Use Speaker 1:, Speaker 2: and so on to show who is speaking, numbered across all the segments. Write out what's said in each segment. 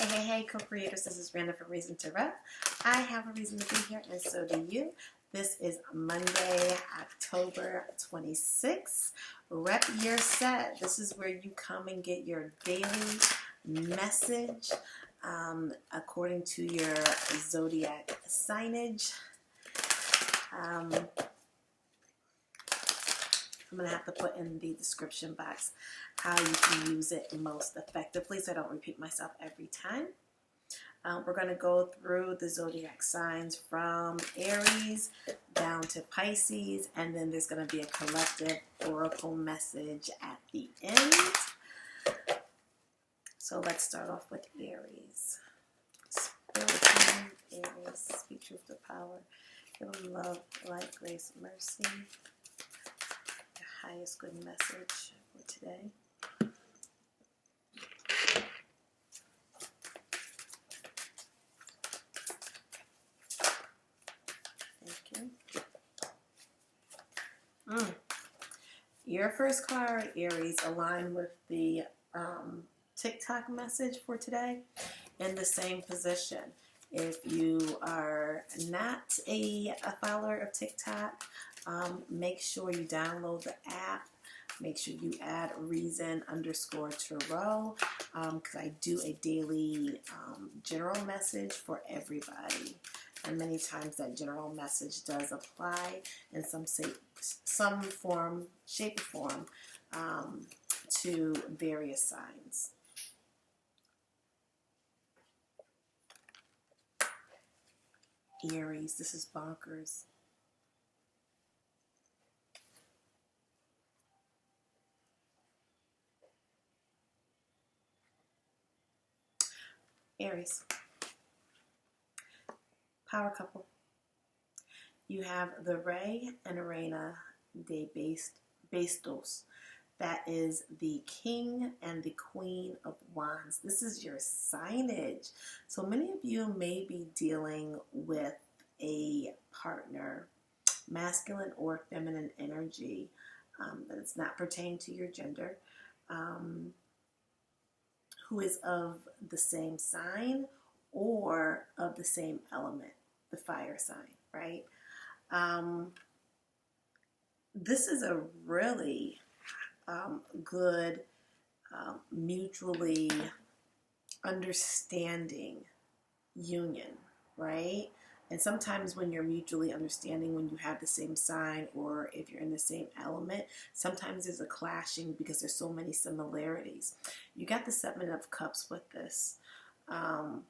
Speaker 1: Hey, co-creators, this is Random for Reason to Rep. I have a reason to be here, and so do you. This is Monday, October 26th. Rep Year Set. This is where you come and get your daily message according to your zodiac signage. I'm going to have to put in the description box how you can use it most effectively so I don't repeat myself every time. We're going to go through the zodiac signs from Aries down to Pisces, and then there's going to be a collective oracle message at the end. So let's start off with Aries. Spirit, Aries, speak truth to power. Give them love, light, grace, mercy. The highest good message for today. Your first card, Aries, align with the TikTok message for today in the same position. If you are not a follower of TikTok, make sure you download the app. Make sure you add reason_tarot because I do a daily general message for everybody. And many times that general message does apply in some form, shape, or form to various signs. Aries, this is bonkers. Aries. Power couple. You have the Rey and Reina de Bastos. That is the King and the Queen of Wands. This is your signage. So many of you may be dealing with a partner, masculine or feminine energy, that it's not pertaining to your gender, who is of the same sign or of the same element, the fire sign, right? This is a really good, mutually understanding union, right? And sometimes when you're mutually understanding, when you have the same sign or if you're in the same element, sometimes there's a clashing because there's so many similarities. You got the Seven of Cups with this. And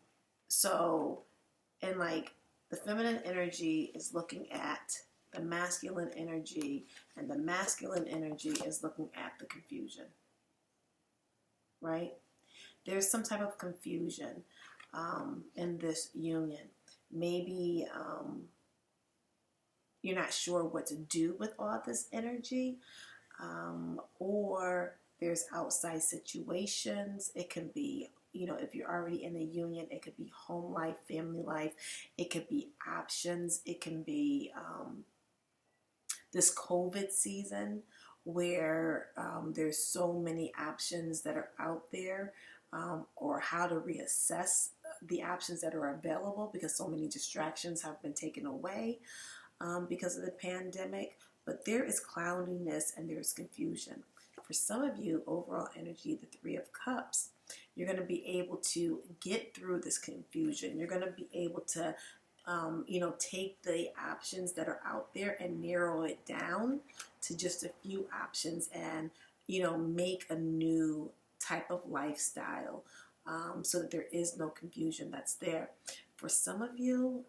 Speaker 1: like the feminine energy is looking at the masculine energy, and the masculine energy is looking at the confusion, right? There's some type of confusion in this union. Maybe you're not sure what to do with all this energy, or there's outside situations. It can be, if you're already in a union, it could be home life, family life. It could be options. It can be this COVID season where there's so many options that are out there, or how to reassess the options that are available because so many distractions have been taken away because of the pandemic. But there is cloudiness and there's confusion. For some of you, overall energy, the Three of Cups, you're going to be able to get through this confusion. You're going to be able to take the options that are out there and narrow it down to just a few options and, make a new type of lifestyle so that there is no confusion that's there. For some of you,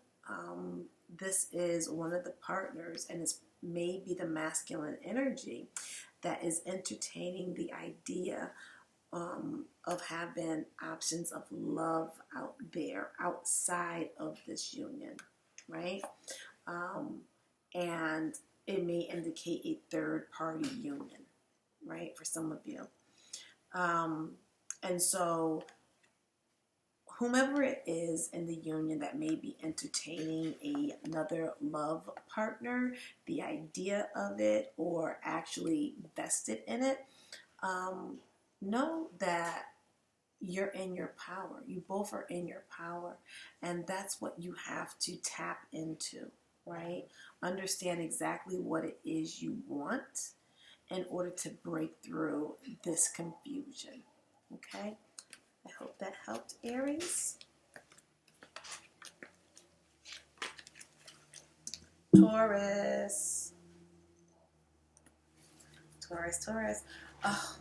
Speaker 1: this is one of the partners, and it's maybe the masculine energy that is entertaining the idea of having options of love out there outside of this union, right? And it may indicate a third party union, right, for some of you. And so whomever it is in the union that may be entertaining another love partner, the idea of it, or actually vested in it, know that you're in your power. You both are in your power. And that's what you have to tap into, right? Understand exactly what it is you want in order to break through this confusion. Okay? I hope that helped, Aries. Taurus. Taurus. Oh,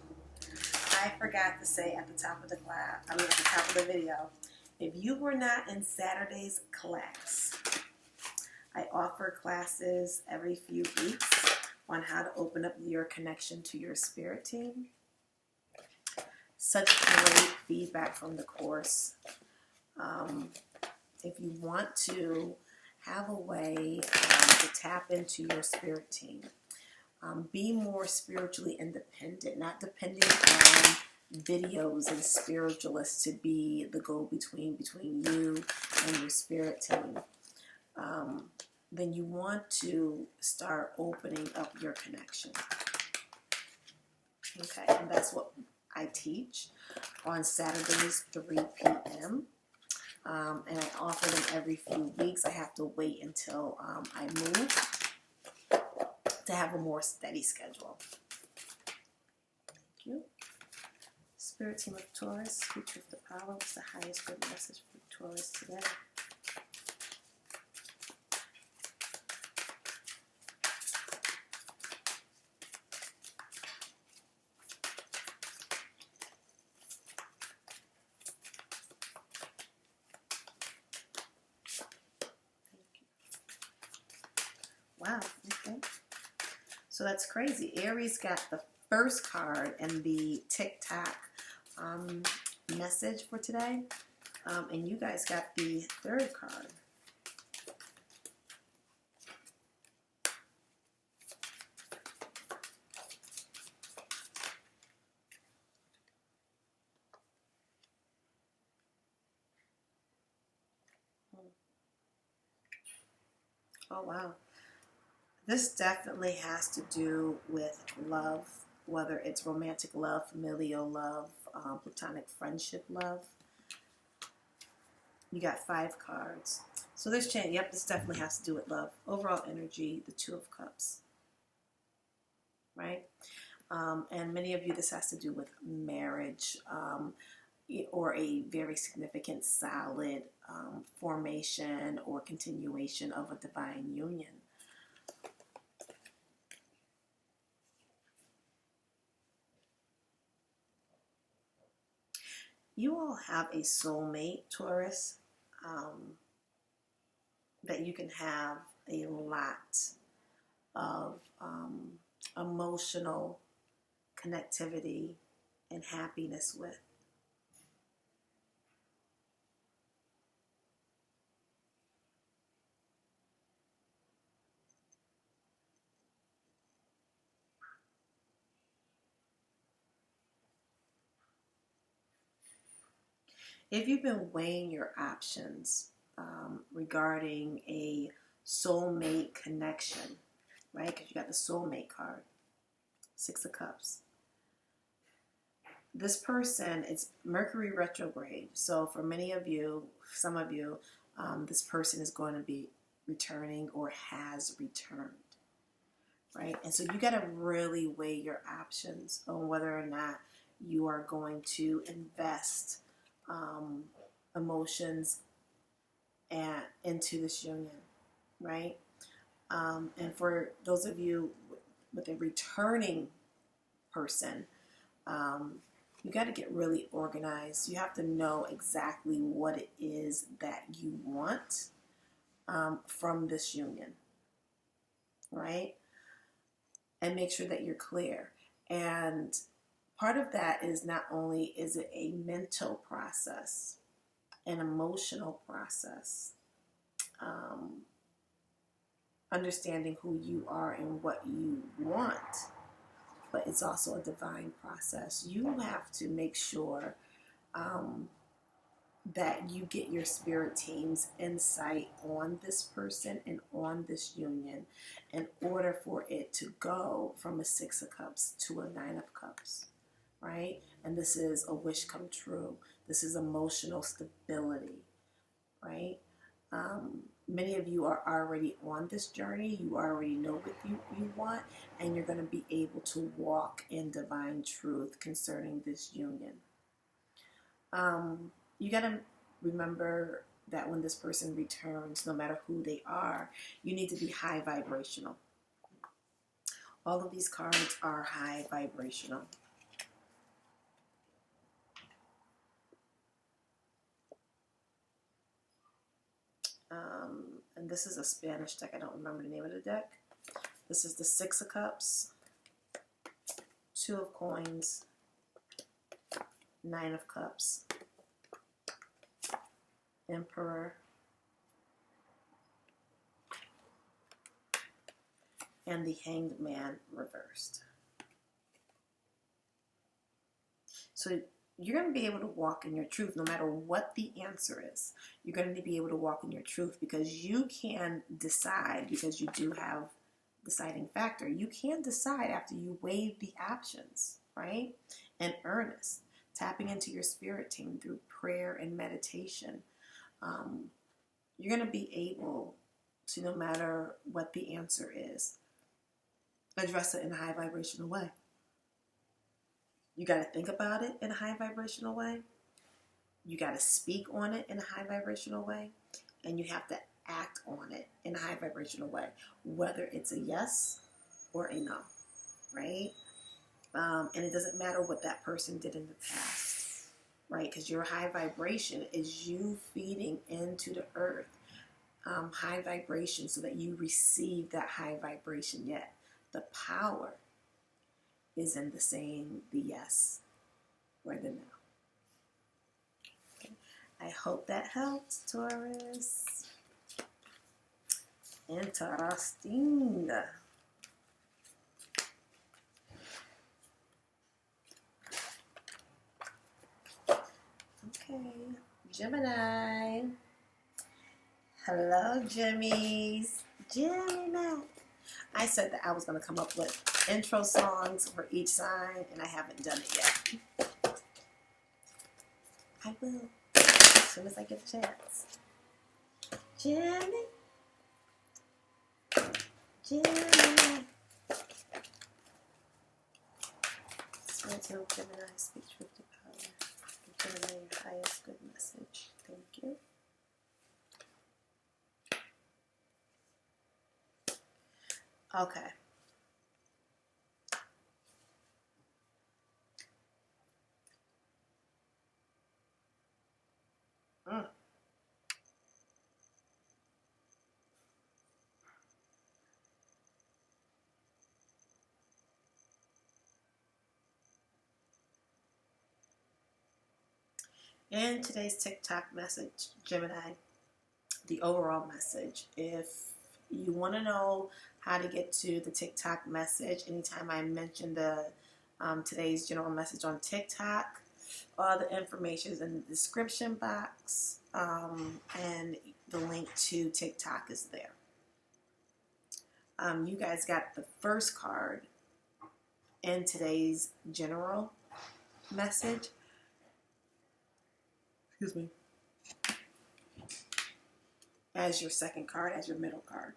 Speaker 1: I forgot to say at the top of the class, at the top of the video, if you were not in Saturday's class, I offer classes every few weeks on how to open up your connection to your spirit team. Such great feedback from the course. If you want to have a way to tap into your spirit team, be more spiritually independent, not depending on videos and spiritualists to be the go-between between you and your spirit team, then you want to start opening up your connection. Okay, and that's what I teach on Saturdays, 3 p.m. And I offer them every few weeks. I have to wait until I move to have a more steady schedule. Thank you. Spirit team of Taurus, speak with the power. What's the highest good message for Taurus today? Wow, okay. So that's crazy. Aries got the first card and the TikTok message for today. And you guys got the third card. Oh, wow. This definitely has to do with love, whether it's romantic love, familial love, platonic friendship love. You got 5 cards. So this change, yep, this definitely has to do with love. Overall energy, the 2 of Cups, right? And many of you, this has to do with marriage or a very significant, solid formation or continuation of a divine union. You all have a soulmate, Taurus, that you can have a lot of emotional connectivity and happiness with. If you've been weighing your options regarding a soulmate connection, right? Because you got the soulmate card, 6 of Cups. This person, it's Mercury retrograde. So for many of you, some of you, this person is going to be returning or has returned, right? And so you got to really weigh your options on whether or not you are going to invest emotions into this union, right? And for those of you with a returning person, you got to get really organized. You have to know exactly what it is that you want from this union, right? And make sure that you're clear. And part of that is not only is it a mental process, an emotional process, understanding who you are and what you want, but it's also a divine process. You have to make sure that you get your spirit team's insight on this person and on this union in order for it to go from a 6 of Cups to a 9 of Cups, right? And this is a wish come true. This is emotional stability, right? Many of you are already on this journey. You already know what you want, and you're going to be able to walk in divine truth concerning this union. You got to remember that when this person returns, no matter who they are, you need to be high vibrational. All of these cards are high vibrational. And this is a Spanish deck. I don't remember the name of the deck. This is the Six of Cups, Two of Coins, Nine of Cups, Emperor, and the Hanged Man reversed. So you're going to be able to walk in your truth no matter what the answer is. You're going to be able to walk in your truth because you can decide, because you do have deciding factor. You can decide after you weigh the options, right? And earnest, tapping into your spirit team through prayer and meditation. You're going to be able to, no matter what the answer is, address it in a high vibrational way. You got to think about it in a high vibrational way. You got to speak on it in a high vibrational way. And you have to act on it in a high vibrational way, whether it's a yes or a no, right? And it doesn't matter what that person did in the past, right? Because your high vibration is you feeding into the earth high vibration so that you receive that high vibration yet. The power is in the saying the yes or the no. Okay. I hope that helps, Taurus. Interesting. Okay, Gemini. Hello, Jimmys. Gemini. I said that I was going to come up with intro songs for each sign, and I haven't done it yet. I will, as soon as I get a chance. Jimmy. Gemini. Swear to Gemini, speak truth to power. Give Gemini your highest good message. Thank you. Okay. In today's TikTok message, Gemini, the overall message, if you want to know how to get to the TikTok message, anytime I mention the today's general message on TikTok, all the information is in the description box, and the link to TikTok is there. You guys got the first card in today's general message. Excuse me. As your second card, as your middle card.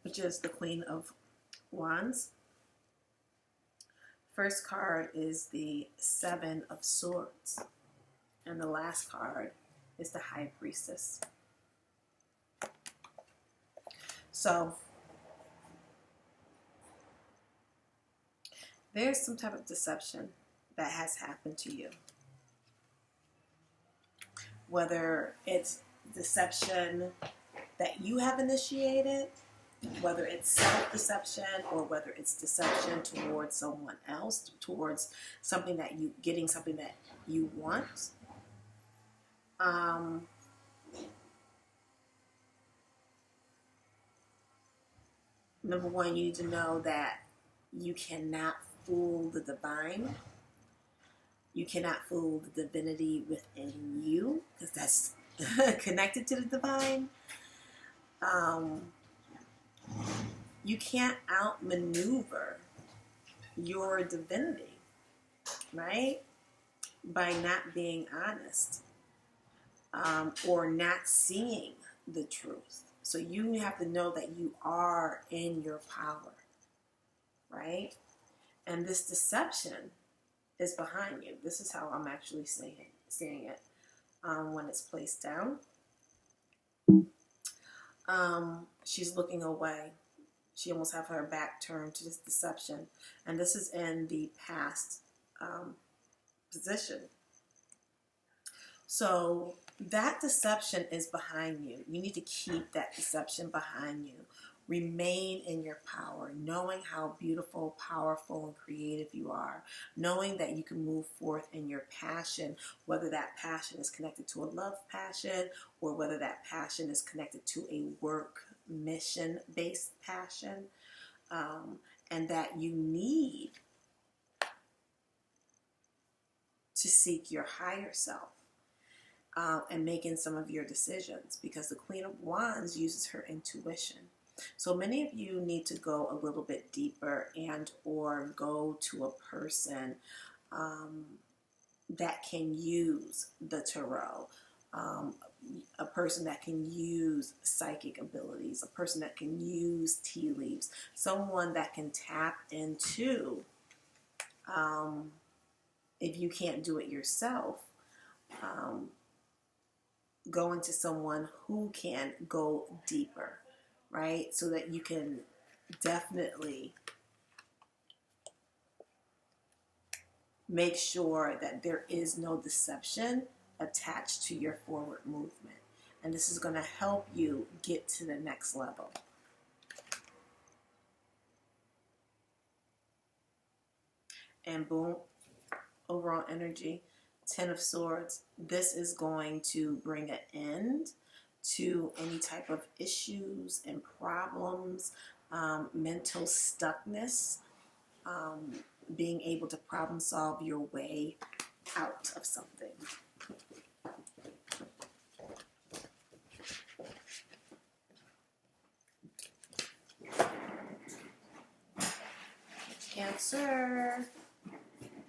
Speaker 1: Which is the Queen of Wands. First card is the Seven of Swords. And the last card is the High Priestess. So, there's some type of deception that has happened to you. Whether it's deception that you have initiated, whether it's self-deception, or whether it's deception towards someone else, towards something that you, getting something that you want. Number one, you need to know that you cannot fool the divine. You cannot fool the divinity within you, because that's connected to the divine. You can't outmaneuver your divinity, right? By not being honest, or not seeing the truth. So you have to know that you are in your power, right? And this deception is behind you. This is how I'm actually seeing it when it's placed down. She's looking away. She almost have her back turned to this deception. And this is in the past position. So that deception is behind you. You need to keep that deception behind you. Remain in your power, knowing how beautiful, powerful, and creative you are. Knowing that you can move forth in your passion, whether that passion is connected to a love passion or whether that passion is connected to a work mission-based passion, and that you need to seek your higher self. And making some of your decisions, because the Queen of Wands uses her intuition. So many of you need to go a little bit deeper and or go to a person that can use the tarot, a person that can use psychic abilities, a person that can use tea leaves, someone that can tap into, if you can't do it yourself, going to someone who can go deeper, right? So that you can definitely make sure that there is no deception attached to your forward movement. And this is going to help you get to the next level. And boom, overall energy, 10 of Swords. This is going to bring an end to any type of issues and problems, mental stuckness, being able to problem solve your way out of something. Cancer.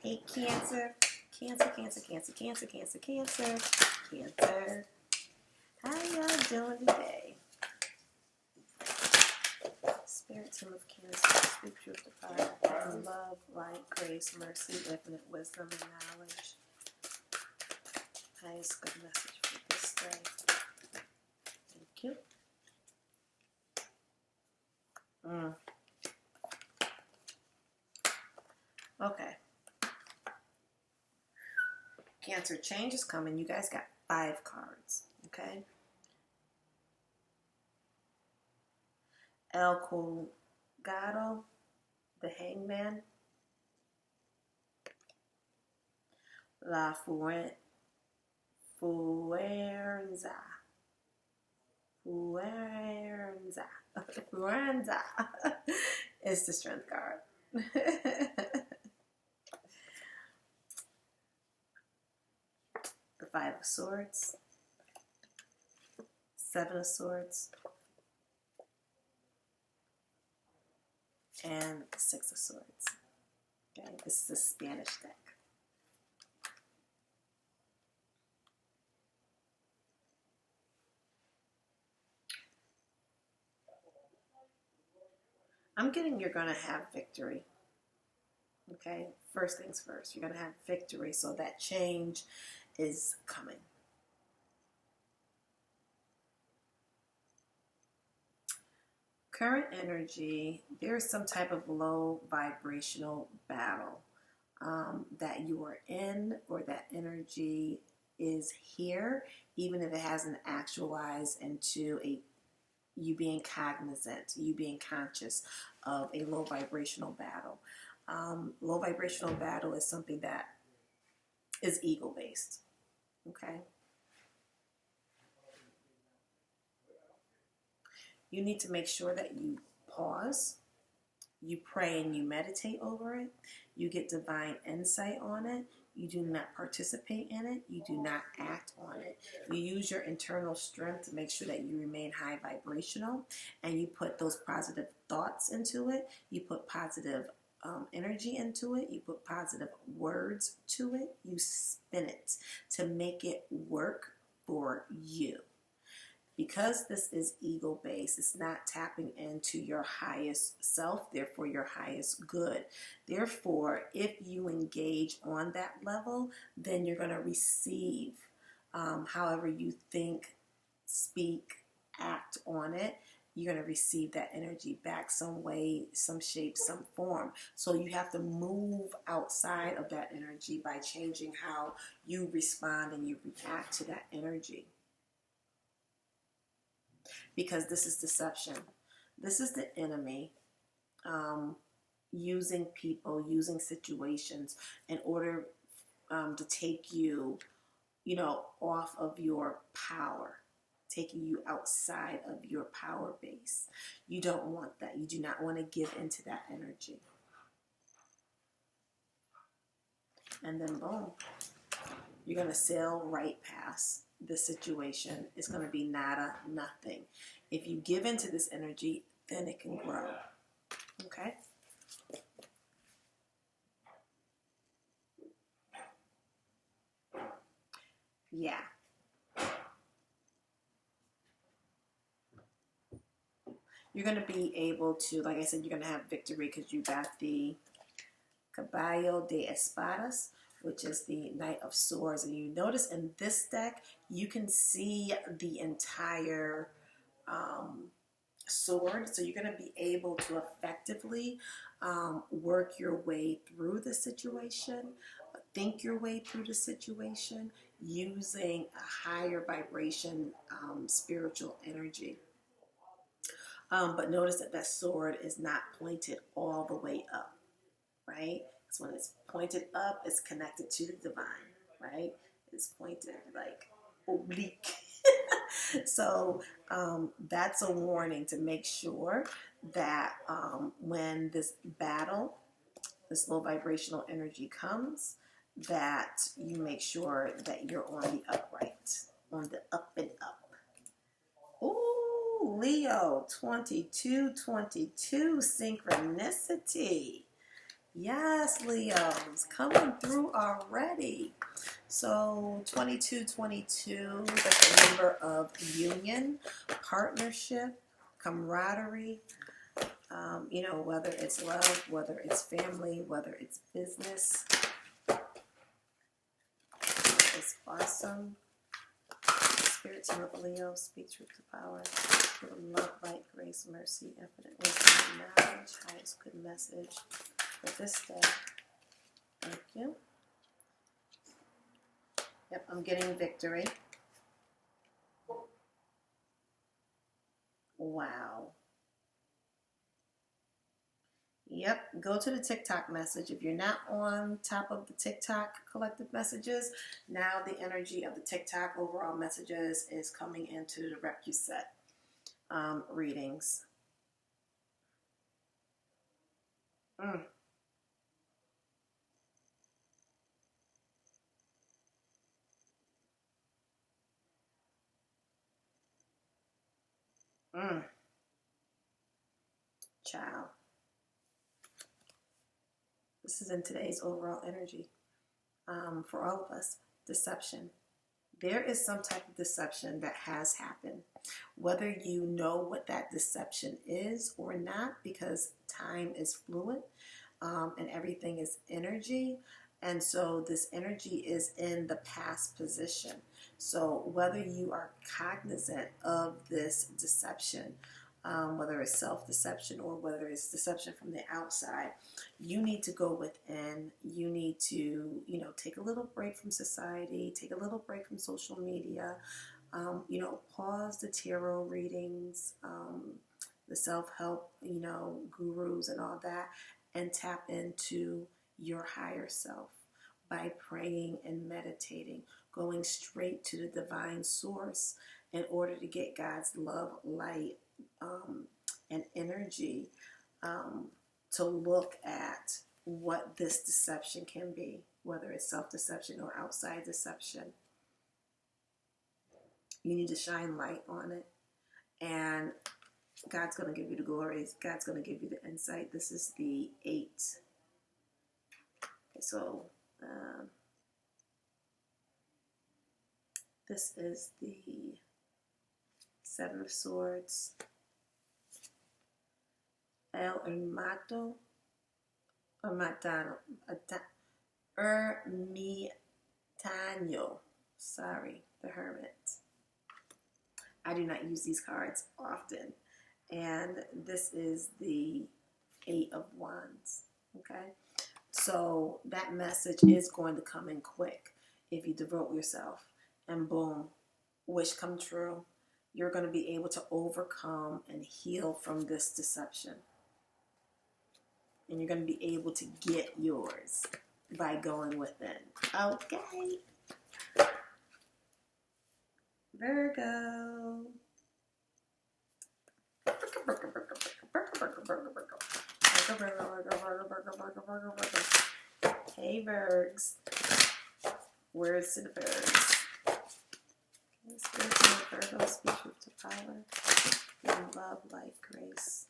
Speaker 1: Hey, Cancer. Cancer, Cancer, Cancer, Cancer, Cancer, Cancer, Cancer. How y'all doing today? Spirit team of Cancer, speak truth to power, love, light, grace, mercy, infinite wisdom, and knowledge. Highest good message for this day. Thank you. Okay. Cancer, change is coming. You guys got 5 cards, okay? El Colgado, the Hangman. La Fuenza. Fuenza is the Strength card. The 5 of Swords, 7 of Swords, and the 6 of Swords. Okay, this is a Spanish deck. I'm getting you're going to have victory. Okay, first things first. You're going to have victory, so that change is coming. Current energy, there's some type of low vibrational battle that you are in, or that energy is here, even if it hasn't actualized into you being cognizant, you being conscious of a low vibrational battle. Low vibrational battle is something that is ego based. Okay. You need to make sure that you pause, you pray and you meditate over it, you get divine insight on it, You do not participate in it. You do not act on it. You use your internal strength to make sure that you remain high vibrational, and you put those positive thoughts into it. You put positive energy into it. You put positive words to it. You spin it to make it work for you. Because this is ego-based, it's not tapping into your highest self, therefore your highest good. Therefore, if you engage on that level, then you're going to receive however you think, speak, act on it. You're going to receive that energy back some way, some shape, some form. So you have to move outside of that energy by changing how you respond and you react to that energy. Because this is deception. This is the enemy using people, using situations in order to take you, off of your power, taking you outside of your power base. You don't want that. You do not want to give into that energy. And then boom, you're going to sail right past the situation. It's going to be nada, nothing. If you give into this energy, then it can grow. Okay? Yeah. You're going to be able to, like I said, you're going to have victory because you got the Caballo de Espadas, which is the Knight of Swords. And you notice in this deck, you can see the entire sword. So you're going to be able to effectively work your way through the situation, think your way through the situation using a higher vibration spiritual energy. But notice that that sword is not pointed all the way up, right? So when it's pointed up, it's connected to the divine, right? It's pointed like oblique. So that's a warning to make sure that when this battle, this low vibrational energy comes, that you make sure that you're on the upright, on the up and up. Ooh, Leo, 2222, synchronicity. Yes, Leo's coming through already. So 2222, that's a number of union, partnership, camaraderie, whether it's love, whether it's family, whether it's business. It's awesome. Spirit team of Leo, speak truth to power. Give love, light, grace, mercy, infinite wisdom, and knowledge. Highest good message for this day. Thank you. Yep, I'm getting victory. Wow. Yep, go to the TikTok message. If you're not on top of the TikTok collective messages, now the energy of the TikTok overall messages is coming into the Repuset readings. Child. This is in today's overall energy for all of us. Deception. There is some type of deception that has happened. Whether you know what that deception is or not, because time is fluid and everything is energy. And so this energy is in the past position. So whether you are cognizant of this deception, whether it's self-deception or whether it's deception from the outside, you need to go within. You need to, take a little break from society, take a little break from social media, pause the tarot readings, the self-help, gurus and all that, and tap into your higher self by praying and meditating, going straight to the divine source in order to get God's love, light, and energy to look at what this deception can be, whether it's self-deception or outside deception. You need to shine light on it. And God's going to give you the glory. God's going to give you the insight. This is the 8. Okay, so this is the 7 of Swords. El Ermitaño. Ermitaño. Sorry, the Hermit. I do not use these cards often. And this is the 8 of Wands. Okay? So that message is going to come in quick if you devote yourself. And boom, wish come true. You're going to be able to overcome and heal from this deception. And you're going to be able to get yours by going within. Okay. Virgo. Hey, Virgs. Words to the Virgs. Spirit of Virgo, speak truth to power. In love, light, grace.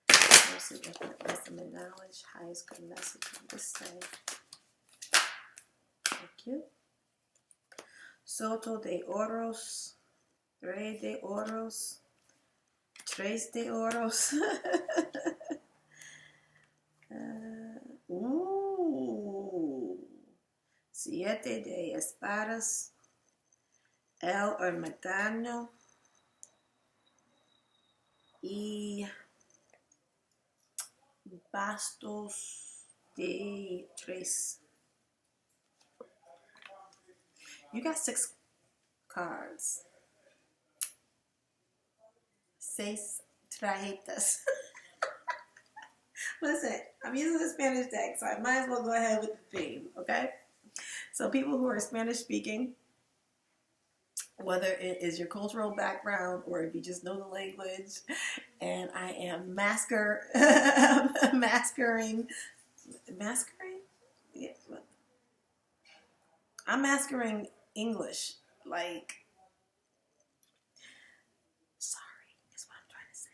Speaker 1: Mercy, infinite wisdom and knowledge. Highest good message on this day. Thank you. Soto de Oros. Rey de Oros. Tres de Oros. Siete de Espadas. El Ermitaño. Y Bastos de Tres. You got 6 cards. 6 tarjetas. Listen, I'm using the Spanish deck, so I might as well go ahead with the theme, okay? So people who are Spanish speaking, whether it is your cultural background or if you just know the language, and I am maskering? Yeah. I'm mastering English, like, sorry, is what I'm trying to say.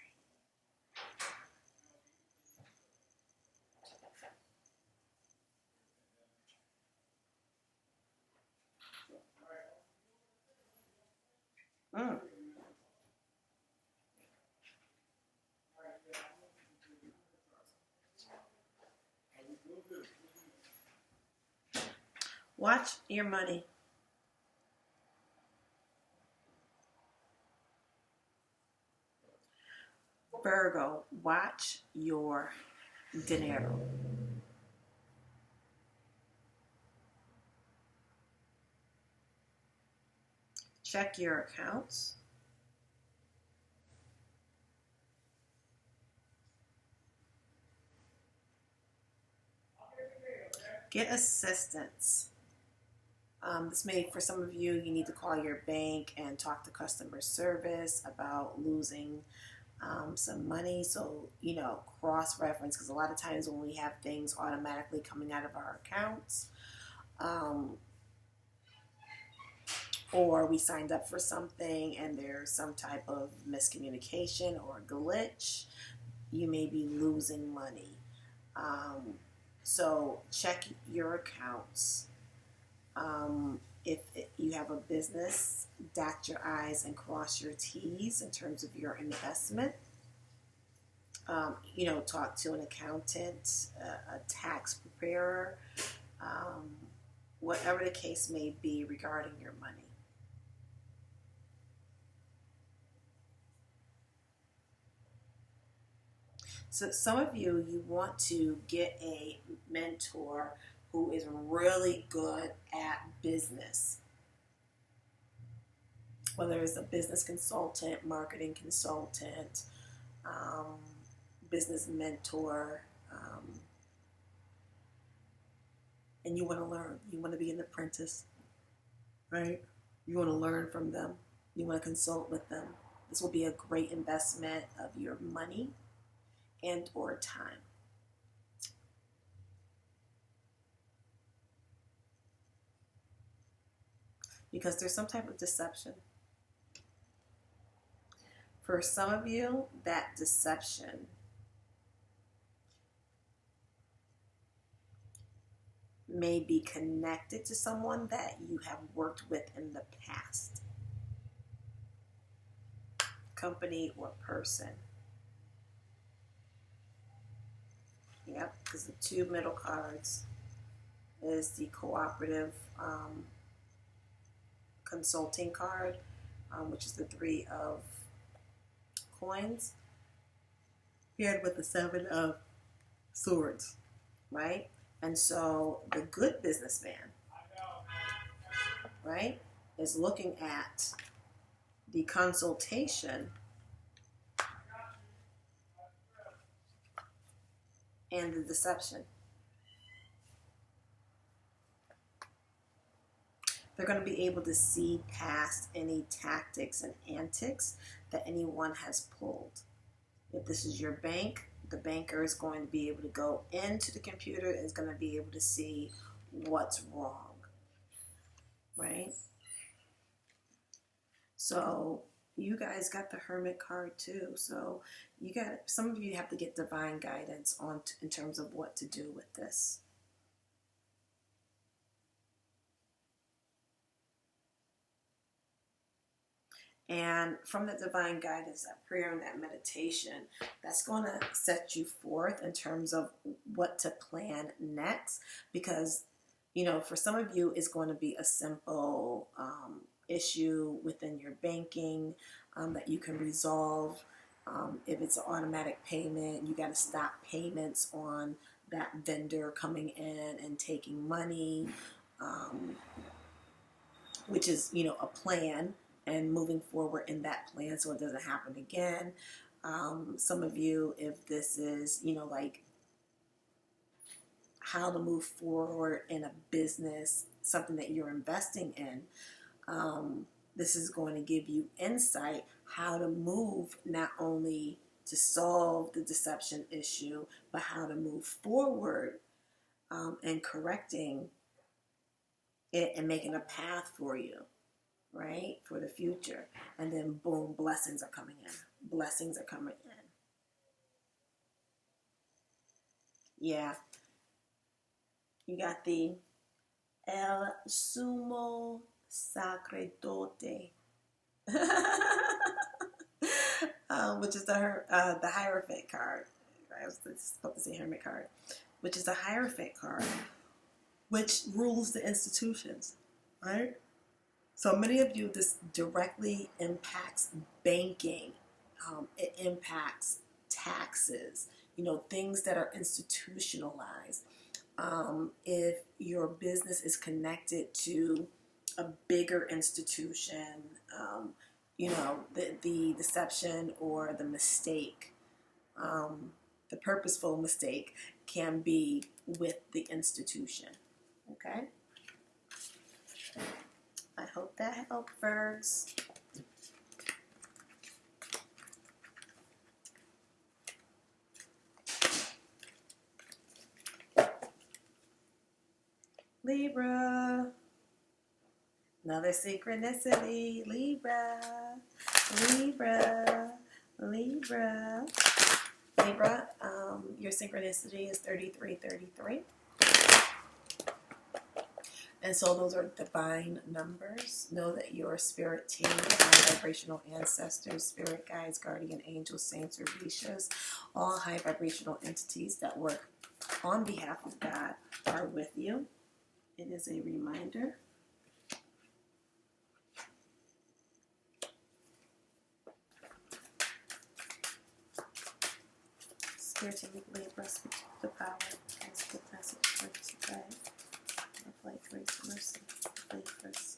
Speaker 1: Watch your money. Virgo, watch your dinero. Check your accounts. Get assistance. This may, for some of you, you need to call your bank and talk to customer service about losing some money. So, you know, cross-reference, because a lot of times when we have things automatically coming out of our accounts, or we signed up for something and there's some type of miscommunication or you may be losing money. So check your accounts. If you have a business, dot your I's and cross your T's in terms of your investment. You know, talk to an accountant, a tax preparer, whatever the case may be regarding your money. So some of you want to get a mentor who is really good at business. Whether it's a business consultant, marketing consultant, business mentor, and you want to learn. You want to be an apprentice, right? You want to learn from them. You want to consult with them. This will be a great investment of your money and or time. because there's some type of deception. For some of you, that deception may be connected to someone that you have worked with in the past. Company or person. Yep, because the two middle cards is the cooperative consulting card, which is the 3 of coins, paired with the 7 of swords, right? And so the good businessman, right, is looking at the consultation and the deception. They're going to be able to see past any tactics and antics that anyone has pulled. If this is your bank, the banker is going to be able to go into the computer and is going to be able to see what's wrong, right? So you guys got the Hermit card too. So you got, some of you have to get divine guidance on in terms of what to do with this. And from the divine guidance, that prayer and that meditation, that's going to set you forth in terms of what to plan next. Because, you know, for some of you, it's going to be a simple issue within your banking that you can resolve. If it's an automatic payment, you got to stop payments on that vendor coming in and taking money, which is, you know, a plan. And moving forward in that plan so it doesn't happen again. Some of you, if this is, you know, like how to move forward in a business, something that you're investing in, this is going to give you insight how to move, not only to solve the deception issue, but how to move forward and correcting it and making a path for you. Right, for the future. And then boom, blessings are coming in. Blessings are coming in. Yeah. You got the El Sumo Sacerdote, which is the Hierophant card. I was supposed to say Hermit card, which is the Hierophant card, which rules the institutions, right? So many of you, this directly impacts banking. It impacts taxes, you know, things that are institutionalized. If your business is connected to a bigger institution, you know, the deception or the mistake, the purposeful mistake can be with the institution, okay? I hope that helped, Virgs. Libra. Another synchronicity. Libra. Libra. Libra. Libra, your synchronicity is 3333. And so those are divine numbers. Know that your spirit team, high vibrational ancestors, spirit guides, guardian angels, saints, or rishas, all high vibrational entities that work on behalf of God are with you. It is a reminder. Spiritually Libra, speak the power, as the message for today. Of light, grace, mercy, Libras.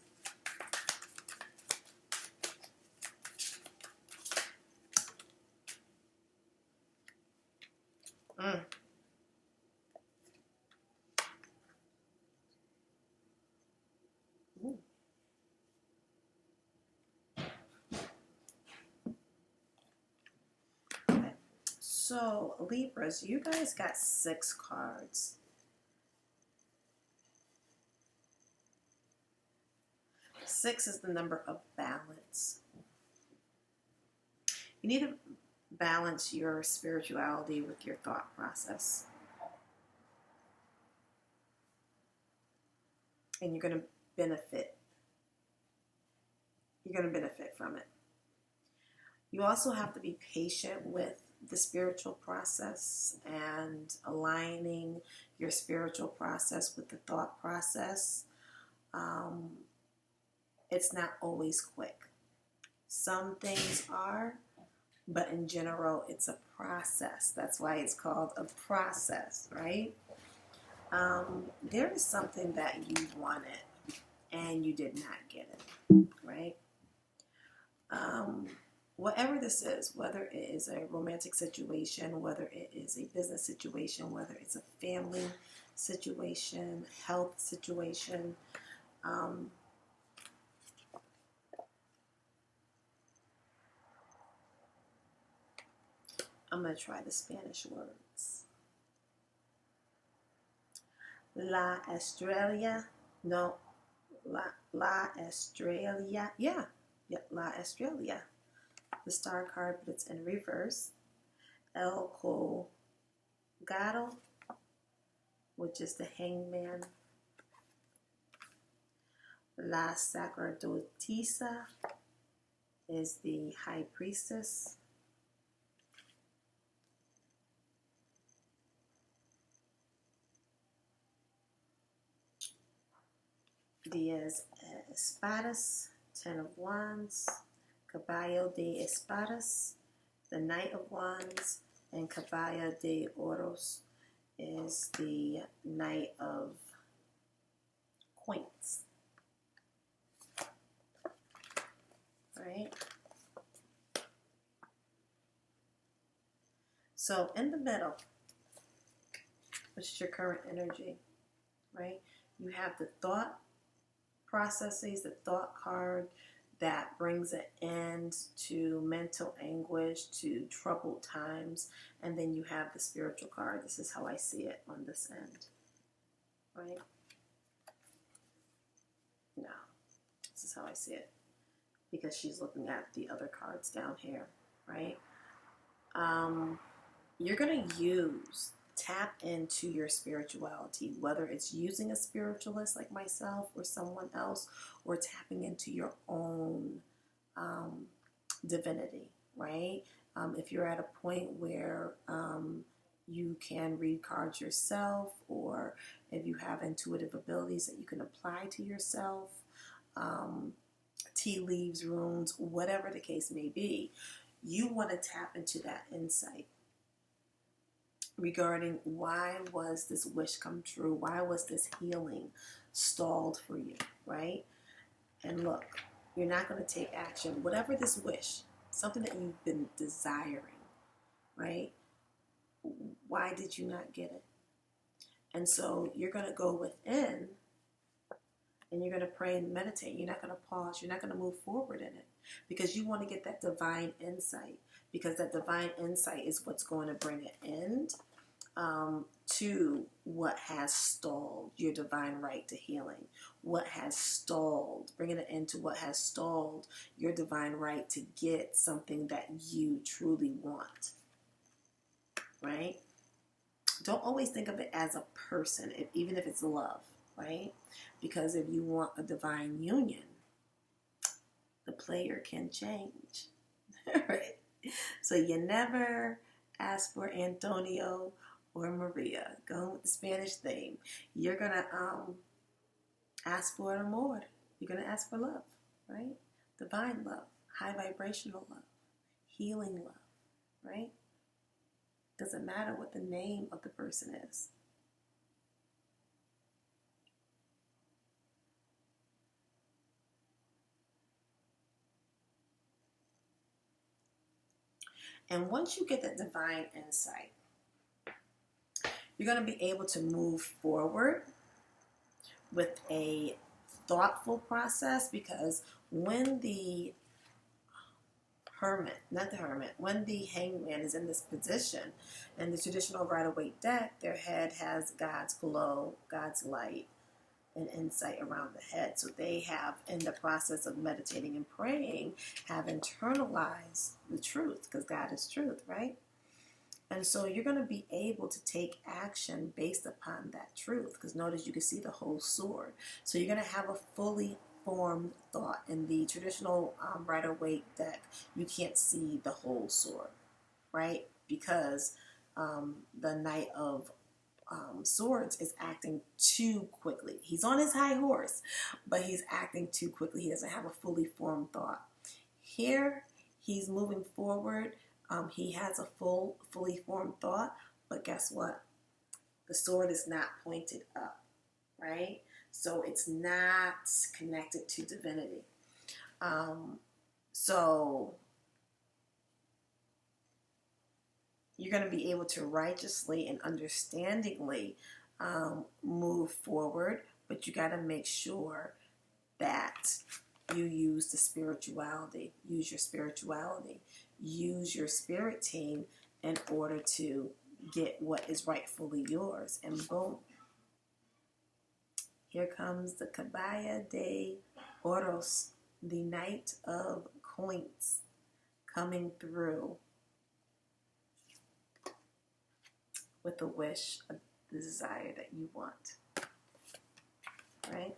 Speaker 1: Ooh. Okay. So, Libras, you guys got 6 cards. 6 is the number of balance. You need to balance your spirituality with your thought process. And you're going to benefit. You're going to benefit from it. You also have to be patient with the spiritual process and aligning your spiritual process with the thought process. It's not always quick. Some things are, but in general, it's a process. That's why it's called a process, right? There is something that you wanted and you did not get it, right? Whatever this is, whether it is a romantic situation, whether it is a business situation, whether it's a family situation, health situation, I'm going to try the Spanish words. La Estrella, no, La Estrella, yeah, La Estrella. The star card, but it's in reverse. El Colgado, which is the hangman. La Sacerdotisa is the high priestess. Diez Espadas, 10 of Wands. Caballo de Espadas, the Knight of Wands, and Caballo de Oros is the Knight of Coins. Right? So in the middle, which is your current energy, right? You have the thought processes, the thought card, that brings an end to mental anguish, to troubled times, and then you have the spiritual card. This is how I see it on this end, right? No, this is how I see it, because she's looking at the other cards down here, right? You're going to tap into your spirituality, whether it's using a spiritualist like myself or someone else, or tapping into your own divinity, right? If you're at a point where you can read cards yourself, or if you have intuitive abilities that you can apply to yourself, tea leaves, runes, whatever the case may be, you want to tap into that insight regarding why was this wish come true? Why was this healing stalled for you, right? And look, you're not going to take action. Whatever this wish, something that you've been desiring, right? Why did you not get it? And so you're going to go within and you're going to pray and meditate. You're not going to pause. You're not going to move forward in it, because you want to get that divine insight, because that divine insight is what's going to bring an end to what has stalled your divine right to healing, what has stalled, bringing it into what has stalled your divine right to get something that you truly want, right? Don't always think of it as a person, even if it's love, right? Because if you want a divine union, the player can change, right? So you never ask for Antonio or Maria. Going with the Spanish theme. You're going to ask for amor. You're going to ask for love, right? Divine love, high vibrational love, healing love, right? Doesn't matter what the name of the person is. And once you get that divine insight, you're going to be able to move forward with a thoughtful process, because when the when the hangman is in this position in the traditional Rider-Waite deck, their head has God's glow, God's light, and insight around the head. So they have, in the process of meditating and praying, have internalized the truth, because God is truth, right? And so you're going to be able to take action based upon that truth, because notice you can see the whole sword. So you're going to have a fully formed thought. In the traditional Rider-Waite deck, you can't see the whole sword, right? Because the Knight of Swords is acting too quickly. He's on his high horse, but he's acting too quickly. He doesn't have a fully formed thought. Here, he's moving forward. He has a fully formed thought, but guess what? The sword is not pointed up, right? So it's not connected to divinity. So you're going to be able to righteously and understandingly move forward, but you got to make sure that you use the spirituality, use your spirituality, use your spirit team in order to get what is rightfully yours. And boom, here comes the Caballa de Oros, the Knight of Coins, coming through with a wish, a desire that you want, right?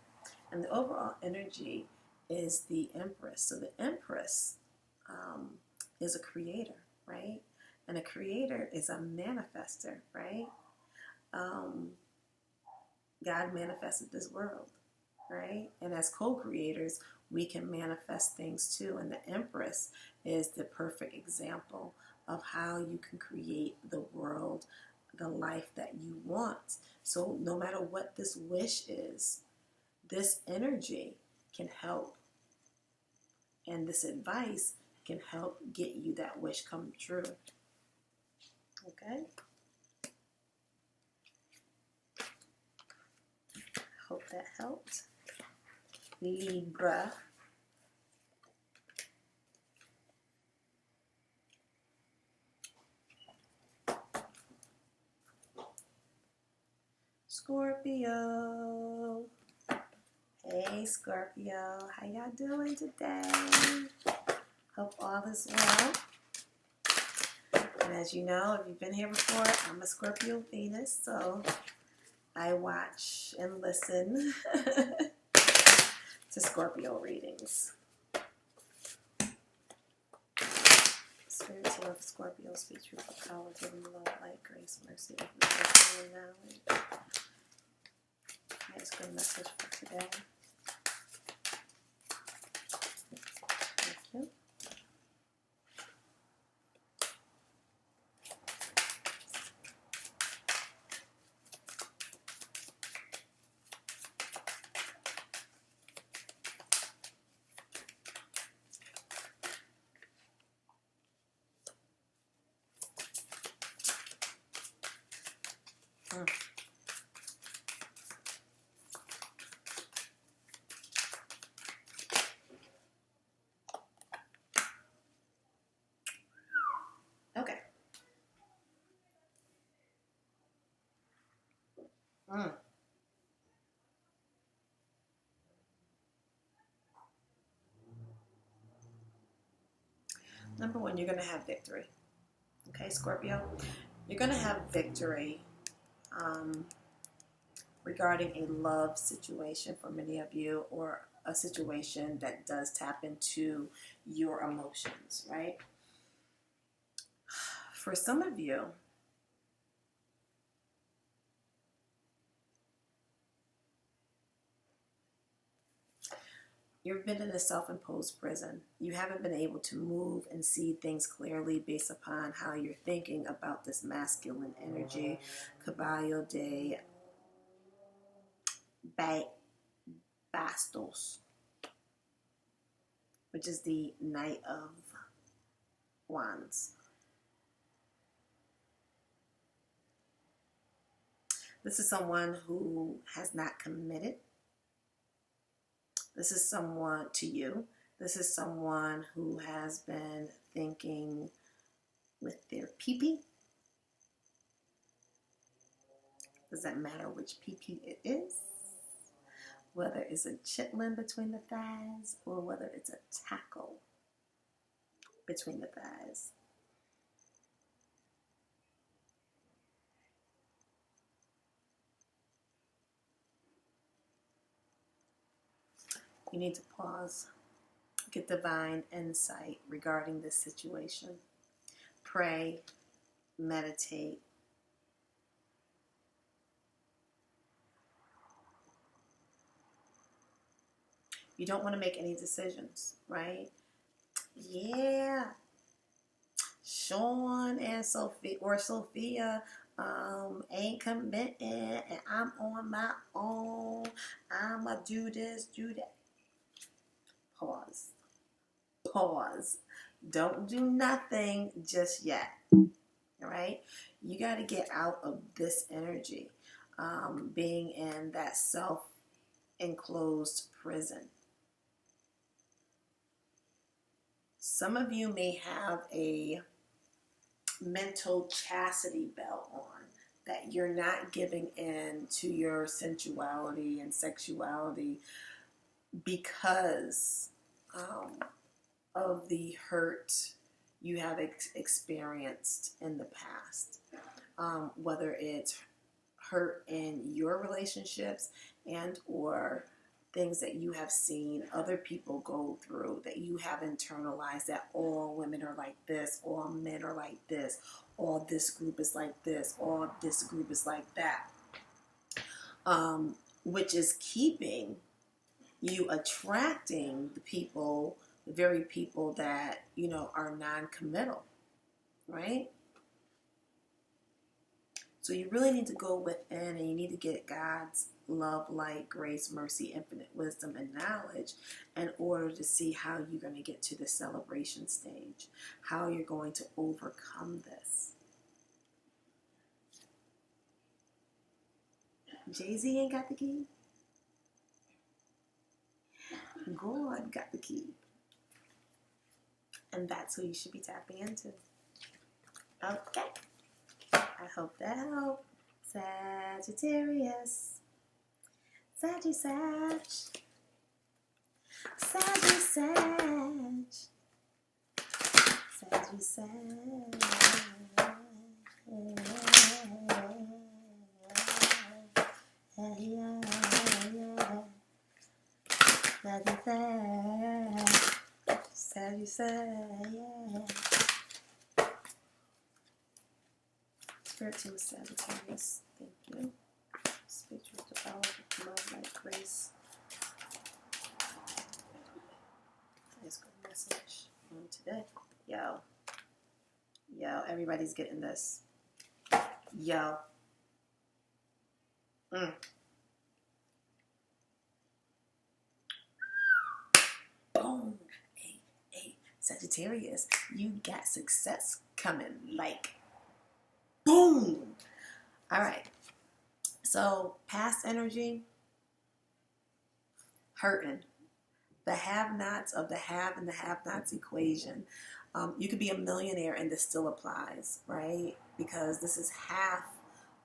Speaker 1: And the overall energy is the Empress. So the Empress is a creator, right? And a creator is a manifester, right? God manifested this world, right? And as co-creators, we can manifest things too. And the Empress is the perfect example of how you can create the world, the life that you want. So no matter what this wish is, this energy can help, and this advice can help get you that wish come true. Okay? Hope that helped. Libra. Scorpio. Hey Scorpio, how y'all doing today? Hope all is well. And as you know, if you've been here before, I'm a Scorpio Venus, so I watch and listen to Scorpio readings. Spirit team of Scorpio, speak truth of power, giving love, light, grace, mercy, information, and knowledge. That's a good message for today. Thank you. Okay. Number one, you're going to have victory. Okay, Scorpio? You're going to have victory regarding a love situation for many of you, or a situation that does tap into your emotions, right? For some of you, you've been in a self-imposed prison. You haven't been able to move and see things clearly based upon how you're thinking about this masculine energy. Caballo de Bastos, which is the Knight of Wands. This is someone who has not committed. This is someone to you. This is someone who has been thinking with their pee-pee. Doesn't matter which pee-pee it is. whether it's a chitlin between the thighs or whether it's a taco between the thighs. You need to pause, get divine insight regarding this situation. Pray, meditate. You don't want to make any decisions, right? Yeah, Sean and Sophia ain't committing, and I'm on my own. I'ma do this, do that. Pause. Pause. Don't do nothing just yet. All right? You got to get out of this energy, being in that self-enclosed prison. Some of you may have a mental chastity belt on, that you're not giving in to your sensuality and sexuality because of the hurt you have experienced in the past, whether it's hurt in your relationships and or things that you have seen other people go through, that you have internalized, that all women are like this, all men are like this, all this group is like this, all this group is like that, which is keeping you attracting the people, the very people that, you know, are non-committal, right? So you really need to go within and you need to get God's love, light, grace, mercy, infinite wisdom, and knowledge in order to see how you're going to get to the celebration stage, how you're going to overcome this. Jay-Z ain't got the key. God got the key. And that's who you should be tapping into. Okay. I hope that helped. Sagittarius. Saggy Sag. Saggy Sag. Saggy Sag. Saggy Sag. Spirit team is Sagittarius. Thank you. Speak truth to power, love, light, grace. Nice good message today. Yo, everybody's getting this. Yo. Boom. Hey, Sagittarius, you got success coming. Like, boom. All right. So, past energy, hurting. The have-nots of the have and the have-nots equation. You could be a millionaire and this still applies, right? Because this is half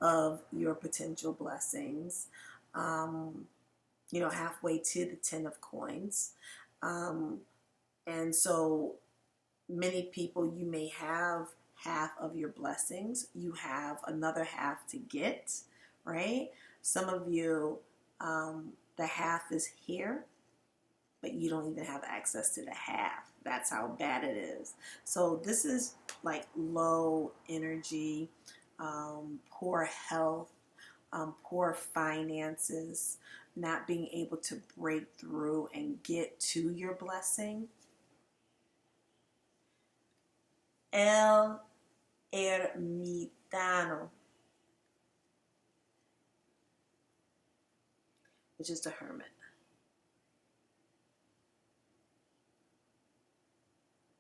Speaker 1: of your potential blessings, halfway to the 10 of coins. And so many people, you may have half of your blessings. You have another half to get, right? Some of you, the half is here, but you don't even have access to the half. That's how bad it is. So this is like low energy, poor health, poor finances, not being able to break through and get to your blessing. El Ermitaño, which is the hermit.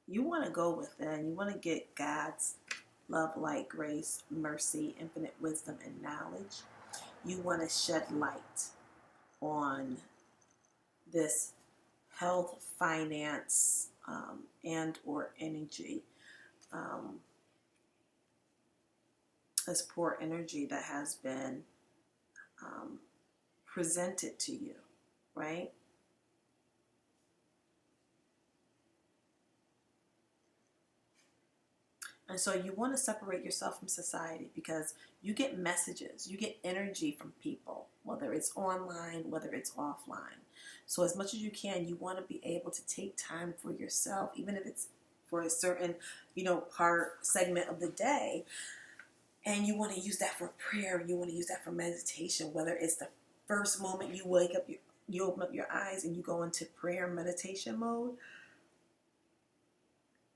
Speaker 1: You want to go within. You want to get God's love, light, grace, mercy, infinite wisdom, and knowledge. You want to shed light on this health, finance, and or energy. This poor energy that has been presented to you, right? And so you want to separate yourself from society because you get messages, you get energy from people, whether it's online, whether it's offline. So as much as you can, you want to be able to take time for yourself, even if it's for a certain, segment of the day. And you want to use that for prayer. You want to use that for meditation, whether it's the first moment you wake up, you open up your eyes and you go into prayer meditation mode.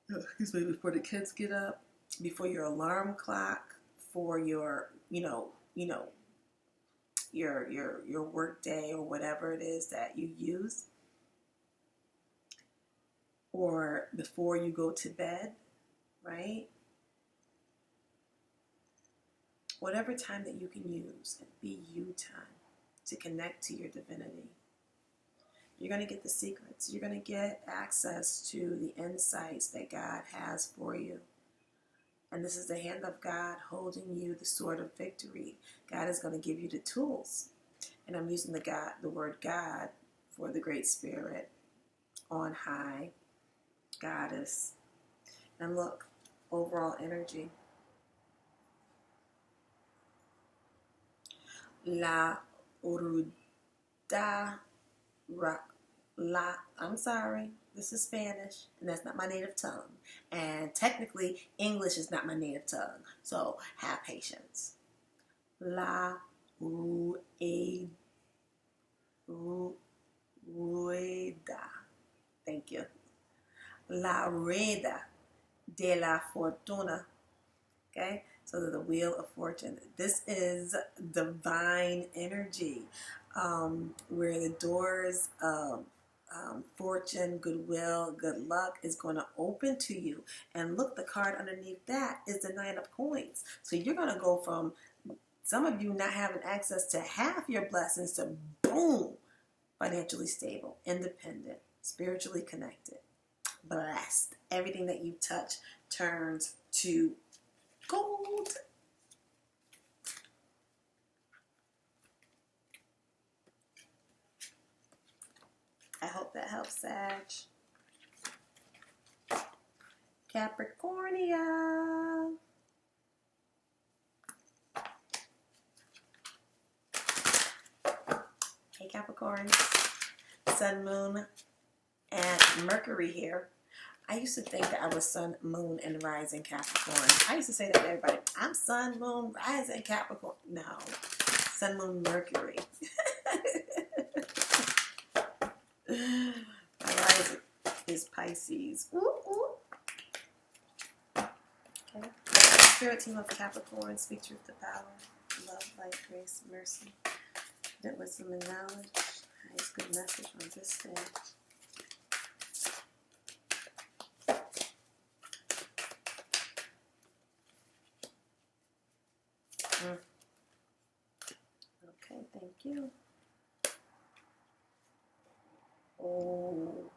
Speaker 1: Excuse me, before the kids get up, before your alarm clock, for your, your work day or whatever it is that you use, or before you go to bed, right? Whatever time that you can use, be you time to connect to your divinity. You're going to get the secrets. You're going to get access to the insights that God has for you. And this is the hand of God holding you the sword of victory. God is going to give you the tools. And I'm using the word God for the Great Spirit, on high, Goddess. And look, overall energy. La Uruda I'm sorry, this is Spanish, and that's not my native tongue. And technically, English is not my native tongue. So have patience. La Rueda. Thank you. La Rueda de la Fortuna. Okay? So the wheel of fortune. This is divine energy, where the doors of fortune, goodwill, good luck is going to open to you. And look, the card underneath that is the Nine of Coins. So you're going to go from some of you not having access to half your blessings to boom, financially stable, independent, spiritually connected, blessed. Everything that you touch turns to gold. I hope that helps, Sag. Capricornia. Hey, Capricorn. Sun, Moon, and Mercury here. I used to think that I was Sun, Moon, and Rising Capricorn. I used to say that to everybody. I'm Sun, Moon, Rising Capricorn. No. Sun, Moon, Mercury. My rising is Pisces. Ooh, ooh. Okay. Spirit team of Capricorn, speak truth to power, love, light, grace, mercy, wisdom, and knowledge. Highest good message on this day. Okay, thank you. Oh.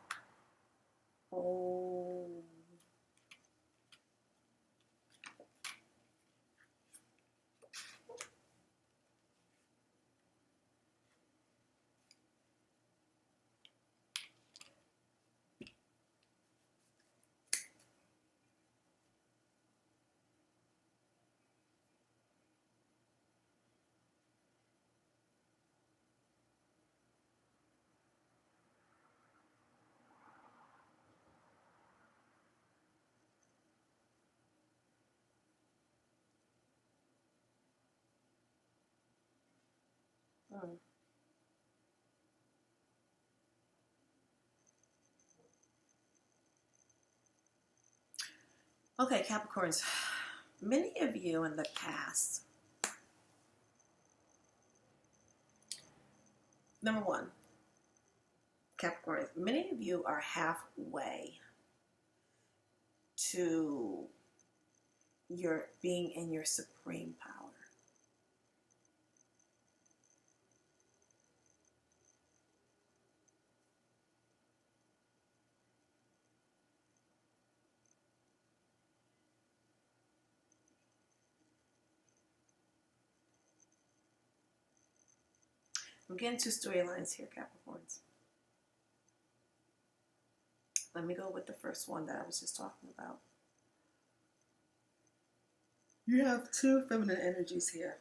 Speaker 1: Okay, Capricorns. Many of you in the past, number one, Capricorns, many of you are halfway to your being in your supreme power. I'm getting two storylines here, Capricorns. Let me go with the first one that I was just talking about. You have two feminine energies here.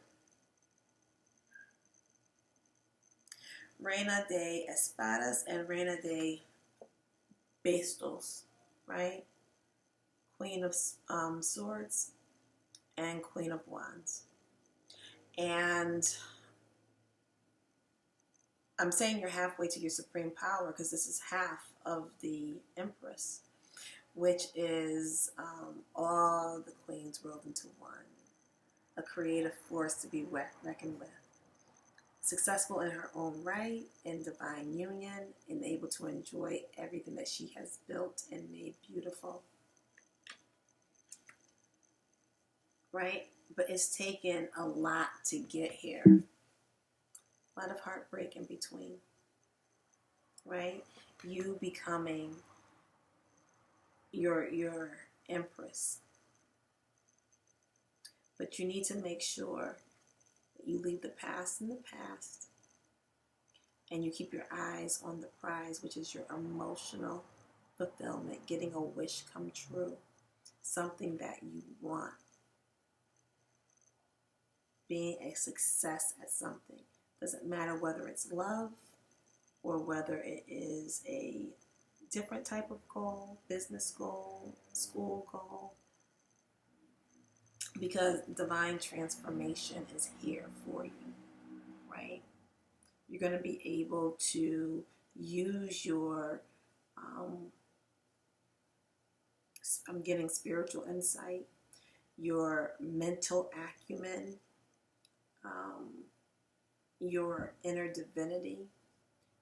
Speaker 1: Reina de Espadas and Reina de Bastos, right? Queen of Swords and Queen of Wands. And I'm saying you're halfway to your supreme power because this is half of the Empress, which is all the queens rolled into one. A creative force to be reckoned with. Successful in her own right, in divine union, and able to enjoy everything that she has built and made beautiful. Right? But it's taken a lot to get here. A lot of heartbreak in between. Right? You becoming your Empress. But you need to make sure that you leave the past in the past and you keep your eyes on the prize, which is your emotional fulfillment, getting a wish come true, something that you want, being a success at something. Doesn't matter whether it's love or whether it is a different type of goal, business goal, school goal, because divine transformation is here for you, right? You're going to be able to use your, I'm getting spiritual insight, your mental acumen, your inner divinity,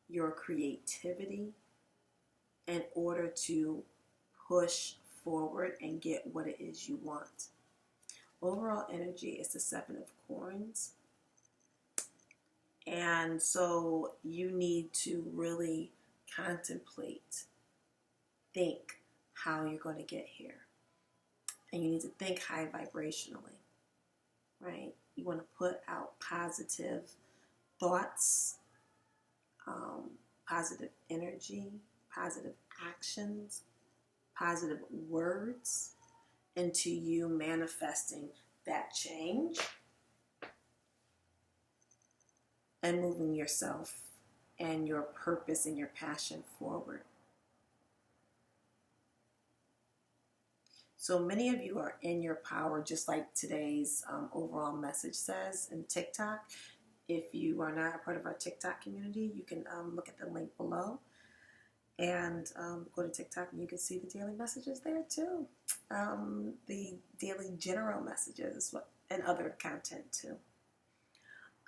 Speaker 1: your creativity, in order to push forward and get what it is you want. Overall energy is the Seven of Coins. And so you need to really contemplate, think how you're going to get here. And you need to think high vibrationally, right? You want to put out positive thoughts, positive energy, positive actions, positive words into you manifesting that change and moving yourself and your purpose and your passion forward. So many of you are in your power, just like today's overall message says in TikTok. If you are not a part of our TikTok community, you can look at the link below and go to TikTok and you can see the daily messages there too. The daily general messages and other content too.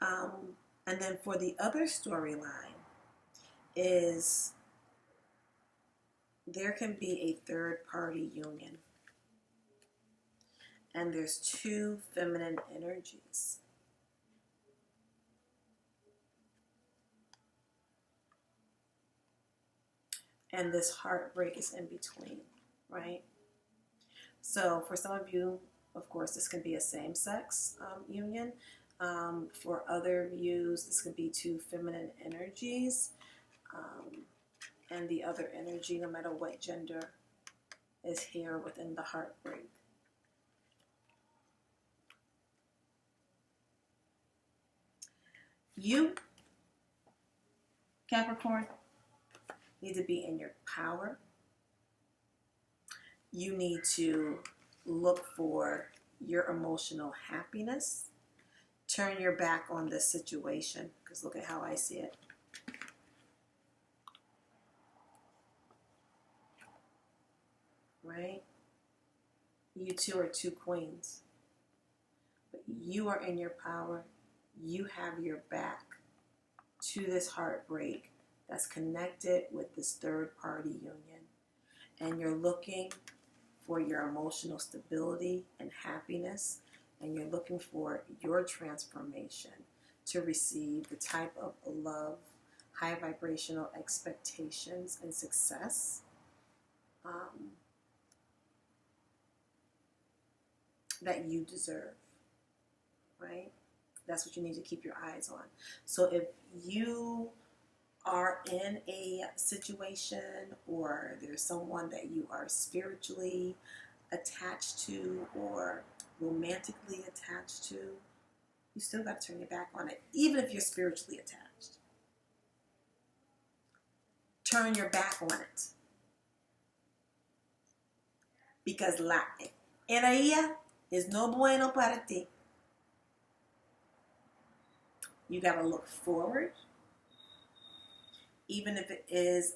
Speaker 1: And then for the other storyline is there can be a third party union. And there's two feminine energies. And this heartbreak is in between, right? So for some of you, of course, this can be a same-sex union. For other views, this could be two feminine energies. And the other energy, no matter what gender, is here within the heartbreak. You, Capricorn, need to be in your power. You need to look for your emotional happiness. Turn your back on this situation, because look at how I see it. Right? You two are two queens. But you are in your power. You have your back to this heartbreak that's connected with this third party union. And you're looking for your emotional stability and happiness. And you're looking for your transformation to receive the type of love, high vibrational expectations, and success that you deserve, right? That's what you need to keep your eyes on. So if you are in a situation or there's someone that you are spiritually attached to or romantically attached to, you still got to turn your back on it, even if you're spiritually attached. Turn your back on it. Because la energía is no bueno para ti. You got to look forward. Even if it is,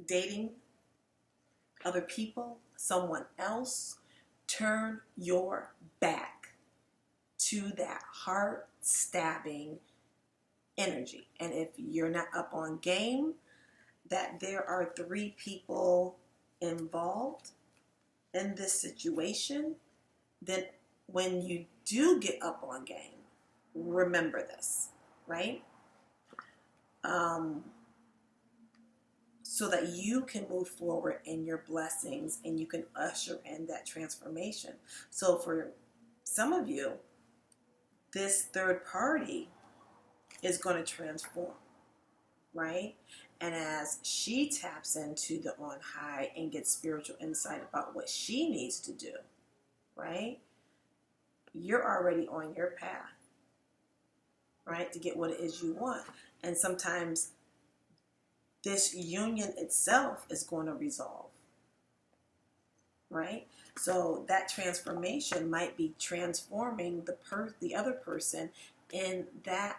Speaker 1: dating other people, someone else, turn your back to that heart-stabbing energy. And if you're not up on game, that there are 3 people involved in this situation, then when you do get up on game, remember this, right? So that you can move forward in your blessings and you can usher in that transformation. So for some of you, this third party is going to transform, right? And as she taps into the on high and gets spiritual insight about what she needs to do, right? You're already on your path, right? To get what it is you want. And sometimes this union itself is going to resolve, right? So that transformation might be transforming the other person in that,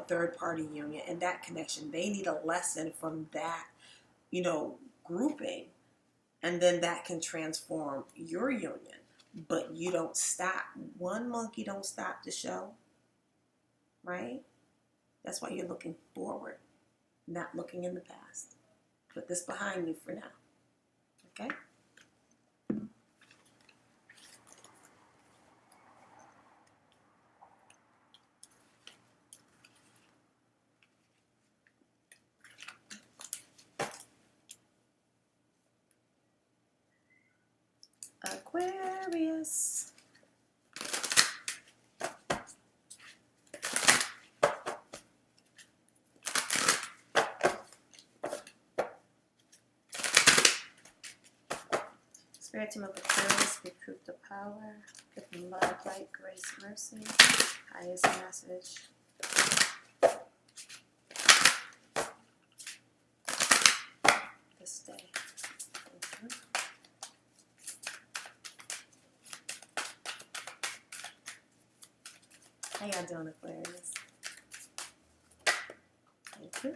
Speaker 1: third party union and that connection. They need a lesson from that, grouping, and then that can transform your union. But you don't stop. One monkey don't stop the show, right? That's why you're looking forward, not looking in the past. Put this behind you for now, okay? Aquarius. Spirit team of Aquarius, be proof to power. Give them love, light, grace, mercy. Highest message. This day. How y'all doing, Aquarius? Thank you.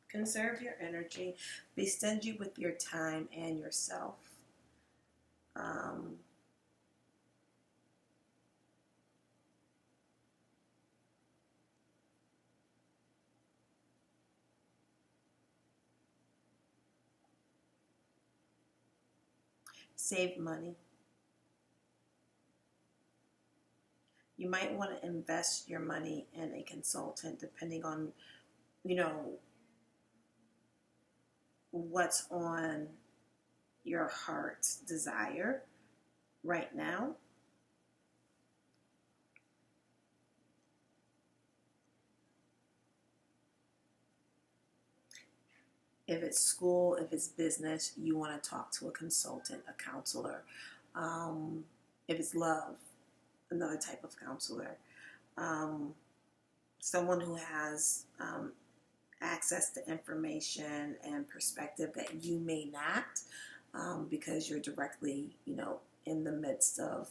Speaker 1: Conserve your energy. Be stingy with your time and yourself. Save money. You might want to invest your money in a consultant depending on, what's on your heart's desire right now. If it's school, if it's business, you want to talk to a consultant, a counselor. If it's love, another type of counselor. Someone who has access to information and perspective that you may not, because you're directly, in the midst of,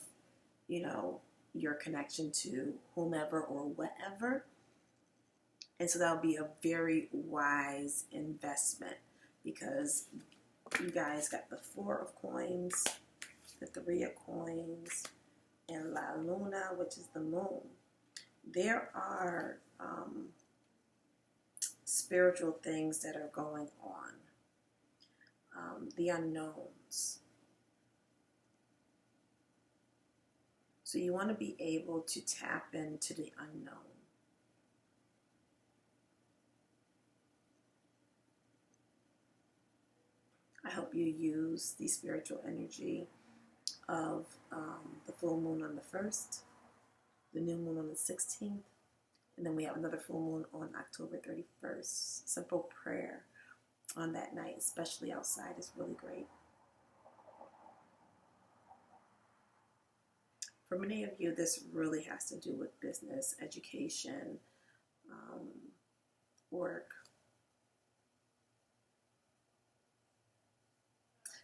Speaker 1: your connection to whomever or whatever. And so that'll be a very wise investment because you guys got the 4 of coins, the 3 of coins, and La Luna, which is the moon. There are spiritual things that are going on, the unknowns. So you want to be able to tap into the unknown. hope you use the spiritual energy of the full moon on the 1st, the new moon on the 16th, and then we have another full moon on October 31st. Simple prayer on that night, especially outside, is really great. For many of you, this really has to do with business, education, work.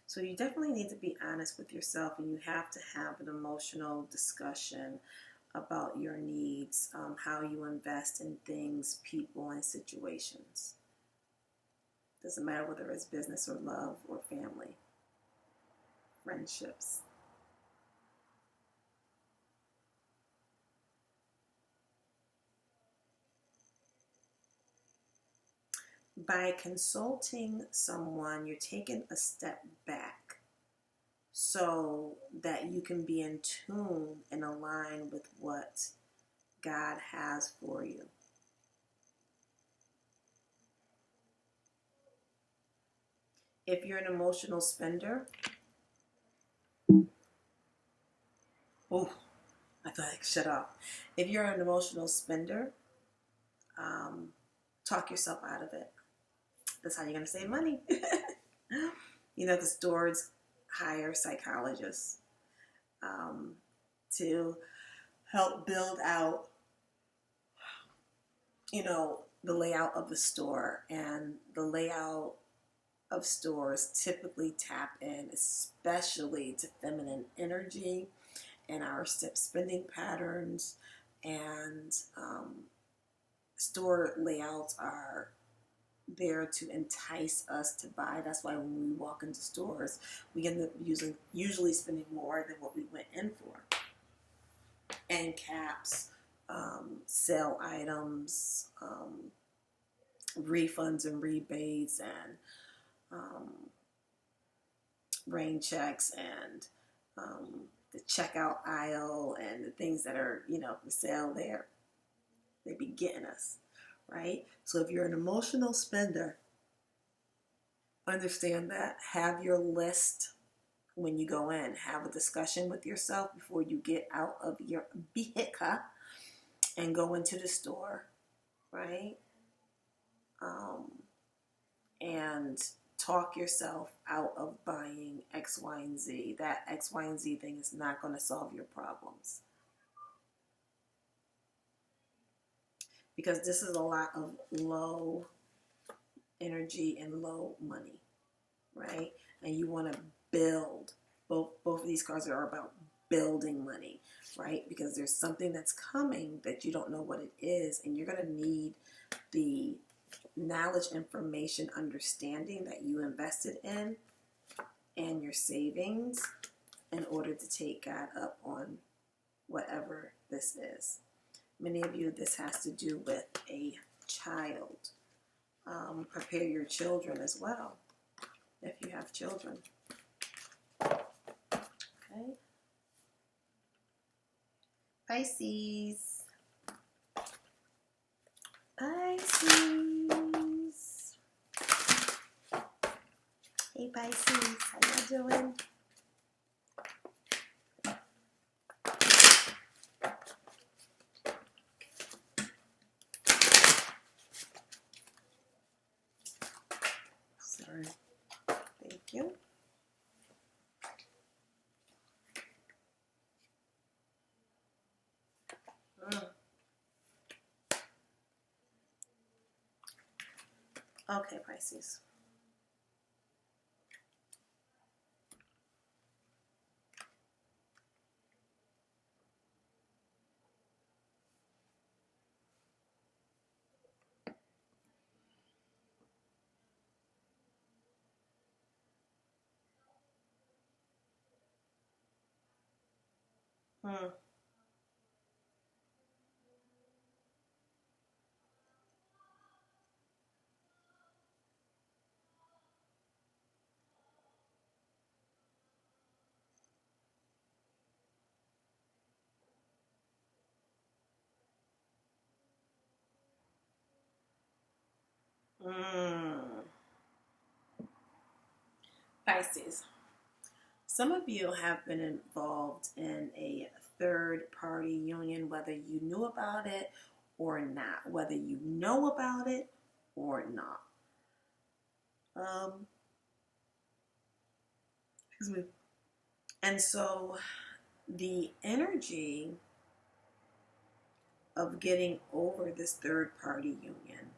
Speaker 1: So you definitely need to be honest with yourself, and you have to have an emotional discussion about your needs, how you invest in things, people, and situations. Doesn't matter whether it's business or love or family, friendships. By consulting someone, you're taking a step back so that you can be in tune and align with what God has for you. If you're an emotional spender, oh, I thought I could shut off. If you're an emotional spender, talk yourself out of it. That's how you're going to save money. You know, the stores hire psychologists to help build out, you know, the layout of the store. And the layout of stores typically tap in, especially to feminine energy and our spending patterns. And store layouts are there to entice us to buy. That's why when we walk into stores, we end up usually spending more than what we went in for. End caps, sale items, refunds and rebates, and rain checks, and the checkout aisle, and the things that are, you know, for sale there. They be getting us, right? So if you're an emotional spender, understand that. Have your list when you go in. Have a discussion with yourself before you get out of your vehicle and go into the store, right? And talk yourself out of buying X, Y, and Z. That X, Y, and Z thing is not going to solve your problems. Because this is a lot of low energy and low money, right? And you want to build. Both of these cards are about building money, right? Because there's something that's coming that you don't know what it is, and you're going to need the knowledge, information, understanding that you invested in and your savings in order to take God up on whatever this is. Many of you, this has to do with a child. Prepare your children as well, if you have children. Okay. Pisces. Pisces. Hey Pisces, how y'all doing? Sorry. Thank you. Okay, Pisces. Pisces. Some of you have been involved in a third-party union, whether you knew about it or not, whether you know about it or not. Excuse me. And so the energy of getting over this third-party union,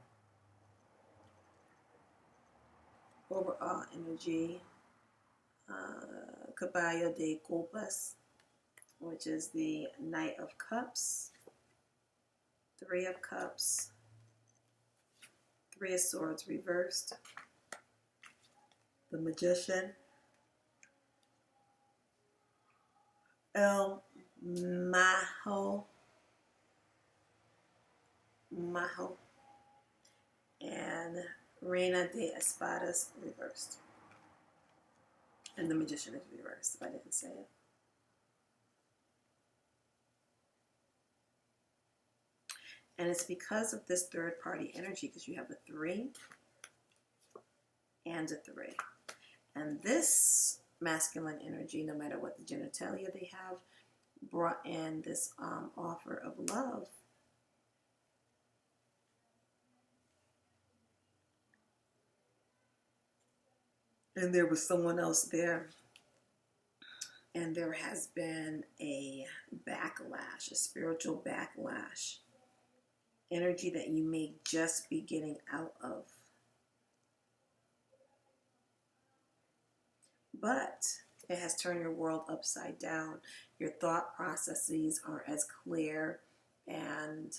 Speaker 1: overall energy, Caballo de Copas, which is the Knight of Cups, Three of Cups, Three of Swords reversed, the Magician, El Majo, and Reina de Espadas reversed. And the Magician is reversed, if I didn't say it. And it's because of this third party energy, because you have a 3 and a 3. And this masculine energy, no matter what the genitalia they have, brought in this offer of love. And there was someone else there. And there has been a backlash, a spiritual backlash. Energy that you may just be getting out of. But it has turned your world upside down. Your thought processes aren't as clear. And,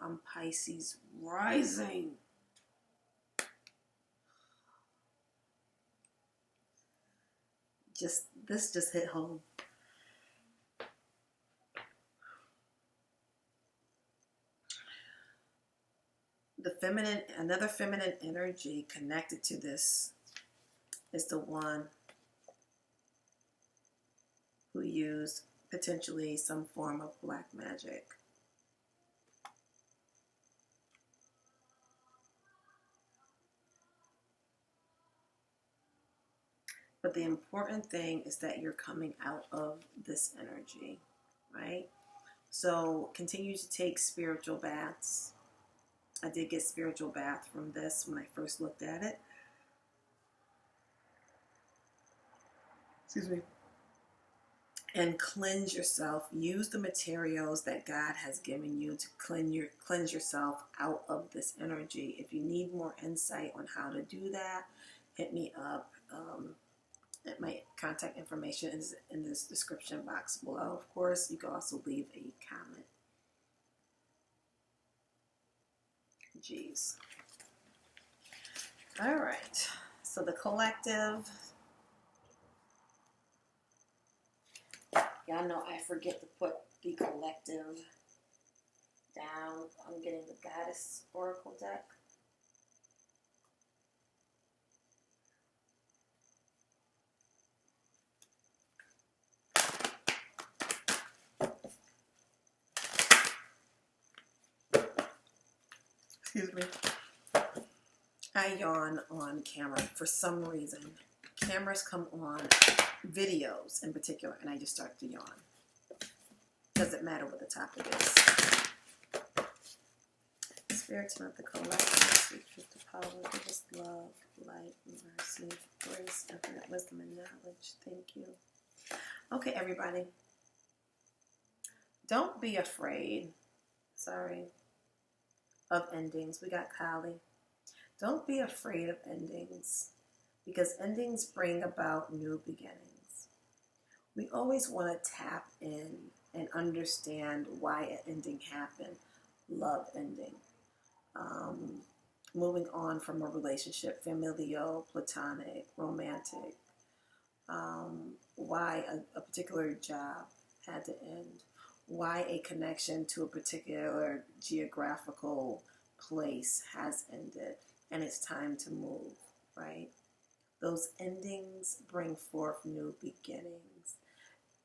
Speaker 1: I'm Pisces rising. This just hit home. Another feminine energy connected to this is the one who used potentially some form of black magic. But the important thing is that you're coming out of this energy, right? So continue to take spiritual baths. I did get spiritual bath from this when I first looked at it. Excuse me. And cleanse yourself. Use the materials that God has given you to cleanse yourself out of this energy. If you need more insight on how to do that, hit me up. My contact information is in this description box below. Of course, you can also leave a comment. Jeez. All right. So the collective. Y'all know I forget to put the collective down. I'm getting the Goddess Oracle deck. Excuse me. I yawn on camera for some reason. Cameras come on, videos in particular, and I just start to yawn. Doesn't matter what the topic is. Spirits of the collective, sweet truth, the power, give us love, light, mercy, grace, infinite wisdom, and knowledge. Thank you. Okay, everybody. Don't be afraid. Sorry. Of endings. We got Kali. Don't be afraid of endings, because endings bring about new beginnings. We always want to tap in and understand why an ending happened. Love ending. Moving on from a relationship, familial, platonic, romantic. Why a particular job had to end. Why a connection to a particular geographical place has ended, and it's time to move, right? Those endings bring forth new beginnings.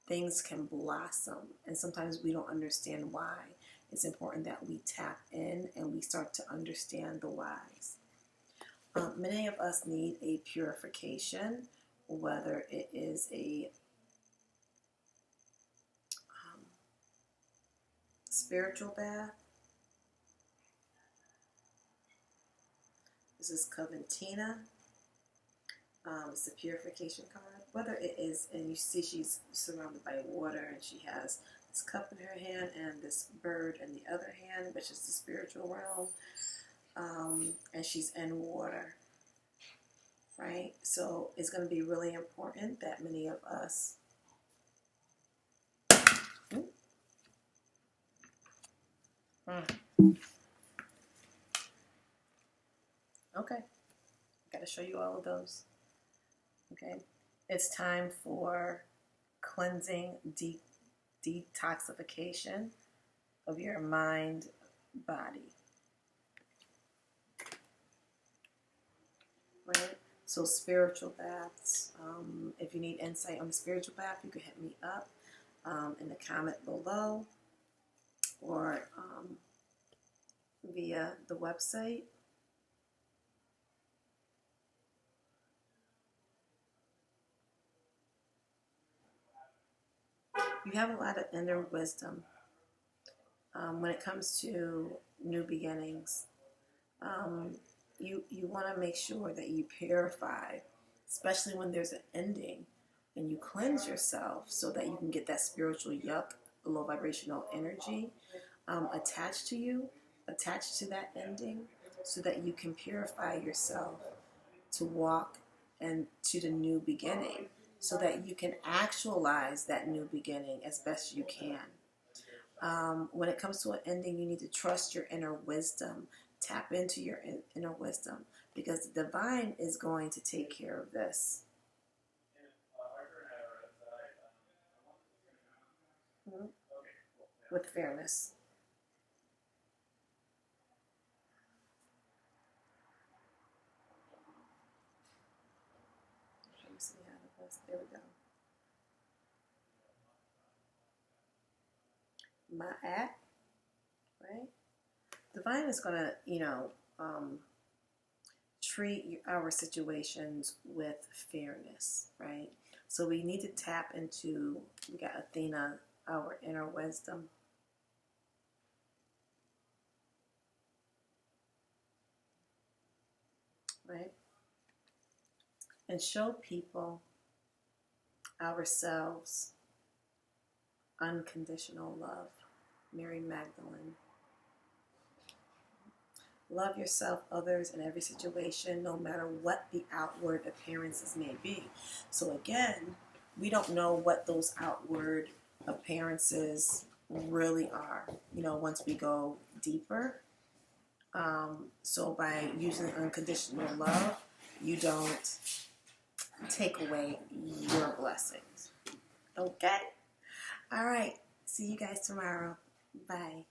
Speaker 1: Things can blossom, and sometimes we don't understand why. It's important that we tap in and we start to understand the whys. Many of us need a purification, whether it is a spiritual bath. This is Coventina. It's a purification card. Whether it is, and you see she's surrounded by water, and she has this cup in her hand and this bird in the other hand, which is the spiritual realm. And she's in water, right? So it's going to be really important that many of us okay, got to show you all of those. Okay, it's time for cleansing, detoxification of your mind, body. Right? So spiritual baths. If you need insight on the spiritual bath, you can hit me up in the comment below, or via the website. You have a lot of inner wisdom when it comes to new beginnings. You want to make sure that you purify, especially when there's an ending, and you cleanse yourself so that you can get that spiritual yuck, low vibrational energy attached to you, attached to that ending, so that you can purify yourself to walk and to the new beginning, so that you can actualize that new beginning as best you can. When it comes to an ending, you need to trust your inner wisdom. Tap into your inner wisdom, because the divine is going to take care of this. With fairness. Let me see how it was. There we go. My app, right? Divine is going to, treat our situations with fairness, right? So we need to tap into, we got Athena, our inner wisdom. Right? And show people, ourselves, unconditional love. Mary Magdalene. Love yourself, others, in every situation, no matter what the outward appearances may be. So again, we don't know what those outward appearances really are, once we go deeper. So by using unconditional love, you don't take away your blessings. Okay? All right. See you guys tomorrow. Bye.